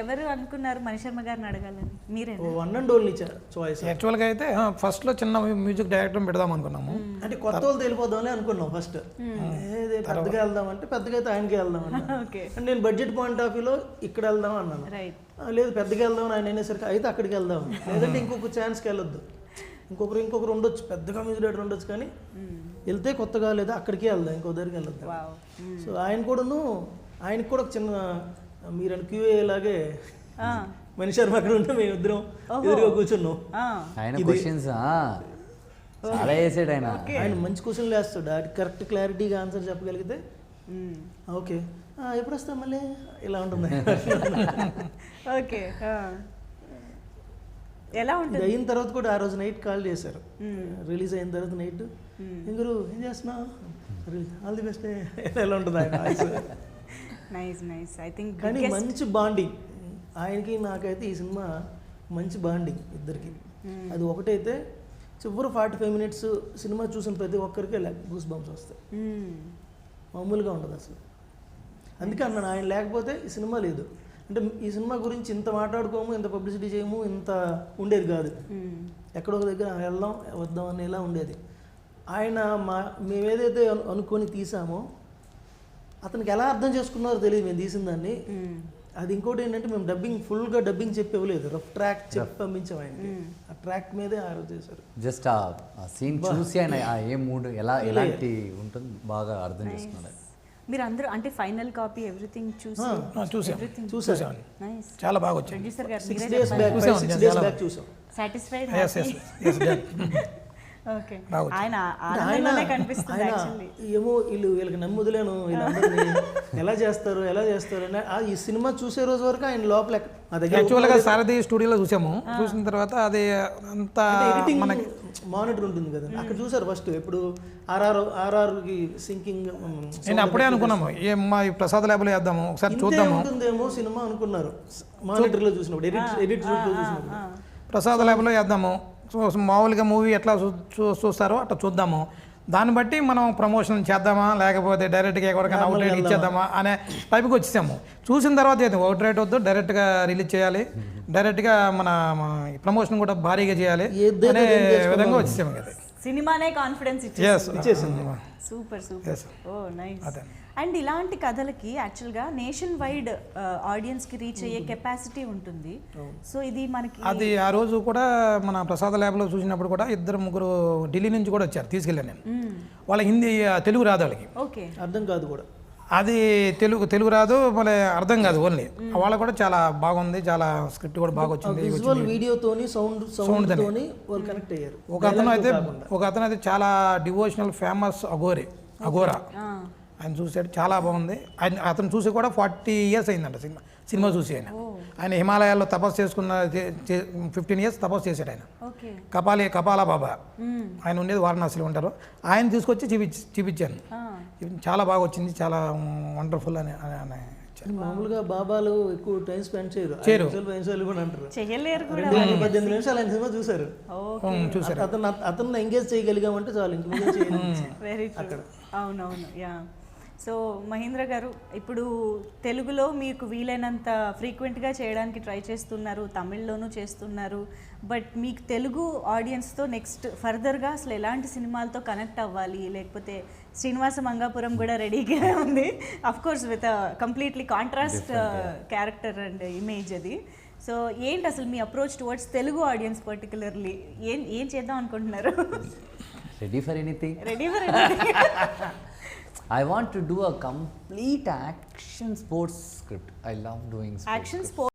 ఎవరు అనుకున్నారు మణిశర్మ గారిని అడగాలని? మీరే వన్ అండ్ ఓన్లీ చాయిస్. యాక్చువల్గా అయితే ఫస్ట్లో చిన్న మ్యూజిక్ డైరెక్టర్ పెడదాం అనుకున్నాము. అంటే కొత్త వాళ్ళు వెళ్ళిపోదామని అనుకున్నాం ఫస్ట్. పెద్దగా వెళ్దాం అంటే పెద్దగా అయితే ఆయనకి వెళ్దాం అన్నా. నేను బడ్జెట్ పాయింట్ ఆఫ్ వ్యూలో ఇక్కడ వెళ్దాం అన్నాను. లేదు పెద్దగా వెళ్దాం ఆయన అనేసరికి అయితే అక్కడికి వెళ్దాం, లేదంటే ఇంకొక ఛాన్స్కి వెళ్ళొద్దు, ఇంకొకరు ఉండొచ్చు, పెద్దగా మ్యూజిక్ డైరెక్టర్ ఉండొచ్చు, కానీ వెళ్తే కొత్తగా లేదా అక్కడికే వెళ్దాం, ఇంకో దగ్గరికి వెళ్ళొద్దు. సో ఆయనకు కూడా ఒక చిన్న మీరు క్యూఏ లాగే మణిశర్మ అక్కడ ఉంటే మేము ఇద్దరం ఎదురుగా కూర్చున్నాం. ఆయన మంచి క్వశ్చన్లు వేస్తాడు, అది కరెక్ట్ క్లారిటీగా ఆన్సర్ చెప్పగలిగితే ఓకే ఎప్పుడు వస్తాం మళ్ళీ ఇలా ఉంటుంది. ఓకే. ఎలా ఉంటుంది? అయిన తర్వాత కూడా ఆ రోజు నైట్ కాల్ చేశారు, రిలీజ్ అయిన తర్వాత నైట్, ఇంగురు ఏం చేస్తున్నావు, ఆల్ ది బెస్ట్, ఎలా ఉంటుంది ఆయన voice. Nice nice. I think కానీ మంచి బాండింగ్ ఆయనకి నాకైతే ఈ సినిమా మంచి బాండింగ్ ఇద్దరికి. అది ఒకటైతే చివరి 45 minutes సినిమా చూసిన ప్రతి ఒక్కరికి గూస్ బంప్స్ వస్తాయి, మామూలుగా ఉండదు అసలు. అందుకే అన్నాను ఆయన లేకపోతే ఈ సినిమా లేదు. అంటే ఈ సినిమా గురించి ఇంత మాట్లాడుకోము, ఇంత పబ్లిసిటీ చేయము, ఇంత ఉండేది కాదు. ఎక్కడో ఒక దగ్గర వెళ్దాం వద్దాం అనేలా ఉండేది. ఆయన మేమేదైతే అనుకొని తీసామో అతనికి ఎలా అర్థం చేసుకున్నారో తెలియదు మేము తీసిన దాన్ని. అది ఇంకోటి ఏంటంటే మేము ఫుల్గా డబ్బింగ్ చెప్పి ఇవ్వలేదు, రఫ్ ట్రాక్ చెప్పి పంపించాం ఆయనకి. ఆ ట్రాక్ మీదే ఆరో చేశారు. జస్ట్ ఆ సీన్ చూసి ఆయన ఏ మూడ్ ఎలాంటి ఉంటుంది బాగా అర్థం చేసుకున్నాడు. మీరు అందరూ అంటే ఫైనల్ కాపీ ఎవ్రీథింగ్ చూసాం. చాలా బాగా వచ్చింది. ప్రొడ్యూసర్ గారు 6 days back చూసాం. సాటిస్ఫైడ్? ఓకే. ఆయన ఏమో వీళ్ళకి నమ్ముదులేను, వీళ్ళందరినీ ఎలా చేస్తారు అని ఈ సినిమా చూసే రోజు వరకు ఆయన లోపల యాక్చువల్గా సారథి స్టూడియోలో చూసాము. చూసిన తర్వాత అది అంతా మనకి మానిటర్ ఉంటుంది కదా, అక్కడ చూసారు ఫస్ట్. ఎప్పుడు ఆర్ఆర్కి సింకింగ్ నేను అప్పుడే అనుకున్నాము ఏమ్మా ఈ ప్రసాద్ ల్యాబ్లో వేద్దాము ఒకసారి చూద్దాము ఉంటుందేమో సినిమా అనుకున్నారు. మానిటర్లో చూసినప్పుడు ఎడిట్ చూసినప్పుడు ప్రసాద్ ల్యాబ్లో వేద్దాము, మామూలుగా మూవీ ఎట్లా చూస్తారో అట్లా చూద్దాము, దాన్ని బట్టి మనం ప్రమోషన్ చేద్దామా లేకపోతే డైరెక్ట్గా ఎక్కడికైనా అవుట్ రేట్ ఇచ్చేద్దామా అనే టైప్కి వచ్చేసాము. చూసిన తర్వాత అయితే అవుట్ రేట్ వద్దు, డైరెక్ట్గా రిలీజ్ చేయాలి, డైరెక్ట్గా మన ప్రమోషన్ కూడా భారీగా చేయాలి అనే విధంగా వచ్చేసాము కదా. సినిమానే కాన్ఫిడెన్స్ ఇచ్చేసింది. Super super. Oh nice. And ఇలాంటి కథలకి యాక్చువల్గా నేషన్ వైడ్ ఆడియన్స్కి రీచ్ అయ్యే కెపాసిటీ ఉంటుంది. సో ఇది మనకి అది ఆ రోజు కూడా మన ప్రసాద్ ల్యాబ్లో చూసినప్పుడు కూడా 2-3 ఢిల్లీ నుంచి కూడా వచ్చారు, తీసుకెళ్ళాను నేను. వాళ్ళ హిందీ తెలుగు రాదు వాళ్ళకి, ఓకే, అర్థం కాదు కూడా. అది తెలుగు రాదు మళ్ళీ అర్థం కాదు ఓన్లీ వాళ్ళకు కూడా చాలా బాగుంది, చాలా స్క్రిప్ట్ కూడా బాగా వచ్చింది. విజువల్ వీడియోతోని సౌండ్ తోని వాళ్ళు కనెక్ట్ అయ్యారు. ఒక అతను అయితే చాలా డివోషనల్ ఫేమస్ అఘోరా ఆయన చూసాడు, చాలా బాగుంది. అతను చూసి కూడా 40 years అయిందంట సినిమా చూసి. ఆయన హిమాలయాల్లో తపస్సు చేసుకున్న 15 years తపస్సు చేశాడు ఆయన. కపాల బాబా ఆయన ఉండేది వారణాసిలో ఉంటారు. ఆయన తీసుకొచ్చి చూపించాను. చాలా బాగా వచ్చింది, చాలా వండర్ఫుల్ అని మామూలుగా బాబాలు ఎక్కువ టైం స్పెండ్ చేయరు కూడా అంటారు. 18 నిమిషాలు ఆయన సినిమా చూసారు. అతను ఎంగేజ్ చేయగలిగామంటే చాలు, ఇంక అవునవును. యా. సో మహేంద్ర గారు, ఇప్పుడు తెలుగులో మీకు వీలైనంత ఫ్రీక్వెంట్గా చేయడానికి ట్రై చేస్తున్నారు, తమిళ్లోనూ చేస్తున్నారు. బట్ మీకు తెలుగు ఆడియన్స్తో నెక్స్ట్ ఫర్దర్గా అసలు ఎలాంటి సినిమాలతో కనెక్ట్ అవ్వాలి, లేకపోతే శ్రీనివాస మంగాపురం కూడా రెడీగా ఉంది, of course with completely contrast character and image అది. సో ఏంటి అసలు మీ approach towards Telugu audience particularly ఏం చేద్దాం అనుకుంటున్నారు? Ready for anything. I want to do a complete action sports script. I love doing sports. Action sports.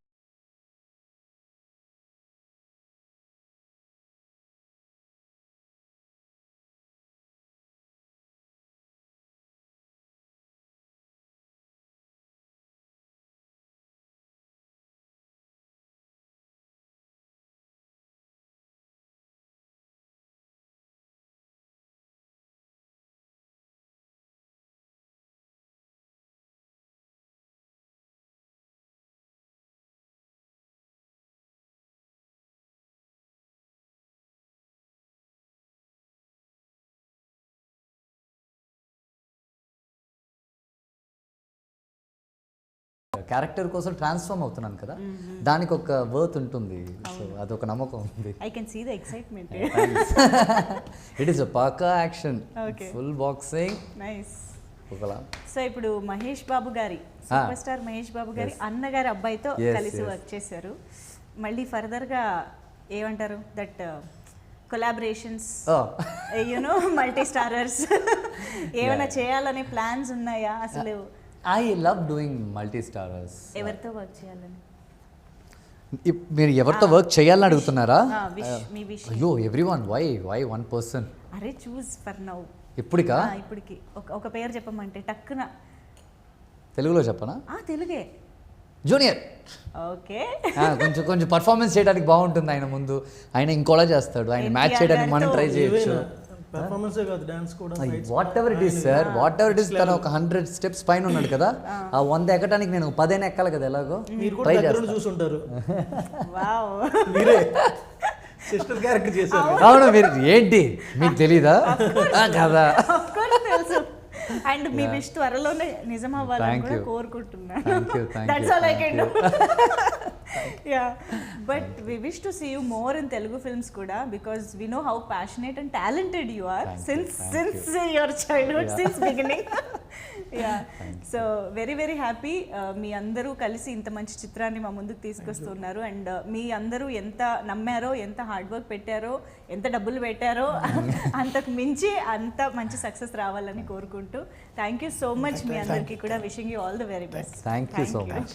Character కోసం transform అవుతున్నాను కదా, దానికి ఒక వర్త్ ఉంటుంది. సో అదొక నమ్మకం ఉంది. I can see the excitement. It is a పక్కా యాక్షన్, ఫుల్ బాక్సింగ్. నైస్. ఒకలా. సో ఇప్పుడు మహేష్ బాబు గారి, సూపర్ స్టార్ మహేష్ బాబు గారి అన్నగారి అబ్బాయితో కలిసి వర్క్ చేశారు. మళ్ళీ ఫర్దర్గా ఏమంటారు that collaborations, you know multi starrers ఏమైనా చేయాలనే ప్లాన్స్ ఉన్నాయా అసలు? I love doing multi-starers. ఎవరితో వర్క్ చేయాలని? మీరు ఎవరితో వర్క్ చేయాలని అడుగుతున్నారా? అయ్యో ఎవ్రీవన్. Why one person? అరే చూస్ ఫర్ నౌ. ఇప్పటికా? ఇప్పటికి ఒక పేరు చెప్పమంటే టక్కున. తెలుగులో చెప్పనా? తెలుగే. జూనియర్. ఓకే. కొంచెం పర్ఫార్మెన్స్ చేయడానికి బాగుంటుంది ఆయన ముందు. ఆయన ఇంకోలా చేస్తాడు, ఆయన మ్యాచ్ చేయడానికి మనం ట్రై చేయొచ్చు. What ever it is sir, what ever it is. తను ఒక 100 steps పైన ఉన్నాడు కదా, ఆ 100 ఎక్కడానికి నేను 10 ఎక్కాలి కదా. ఎలాగో ట్రై చూసుంటారు. అవును, మీరు ఏంటి మీకు తెలీదా కదా? అండ్ మీ విష్ త్వరలోనే నిజం అవ్వాలని కూడా కోరుకుంటున్నాను. That's all I can do. Yeah, but we wish to see you more in Telugu films kuda, because we know how passionate and talented you are since your childhood, since beginning. Yeah, so very happy మీ అందరూ కలిసి ఇంత మంచి చిత్రాన్ని మా ముందుకు తీసుకొస్తున్నారు. And మీ అందరూ ఎంత నమ్మారో, ఎంత హార్డ్ వర్క్ పెట్టారో, ఎంత డబ్బులు పెట్టారో అంతకు మించి అంత మంచి సక్సెస్ రావాలని కోరుకుంటూ థ్యాంక్ యూ సో మచ్. మీ అందరికీ కూడా wishing you all the very best. Thank you so much.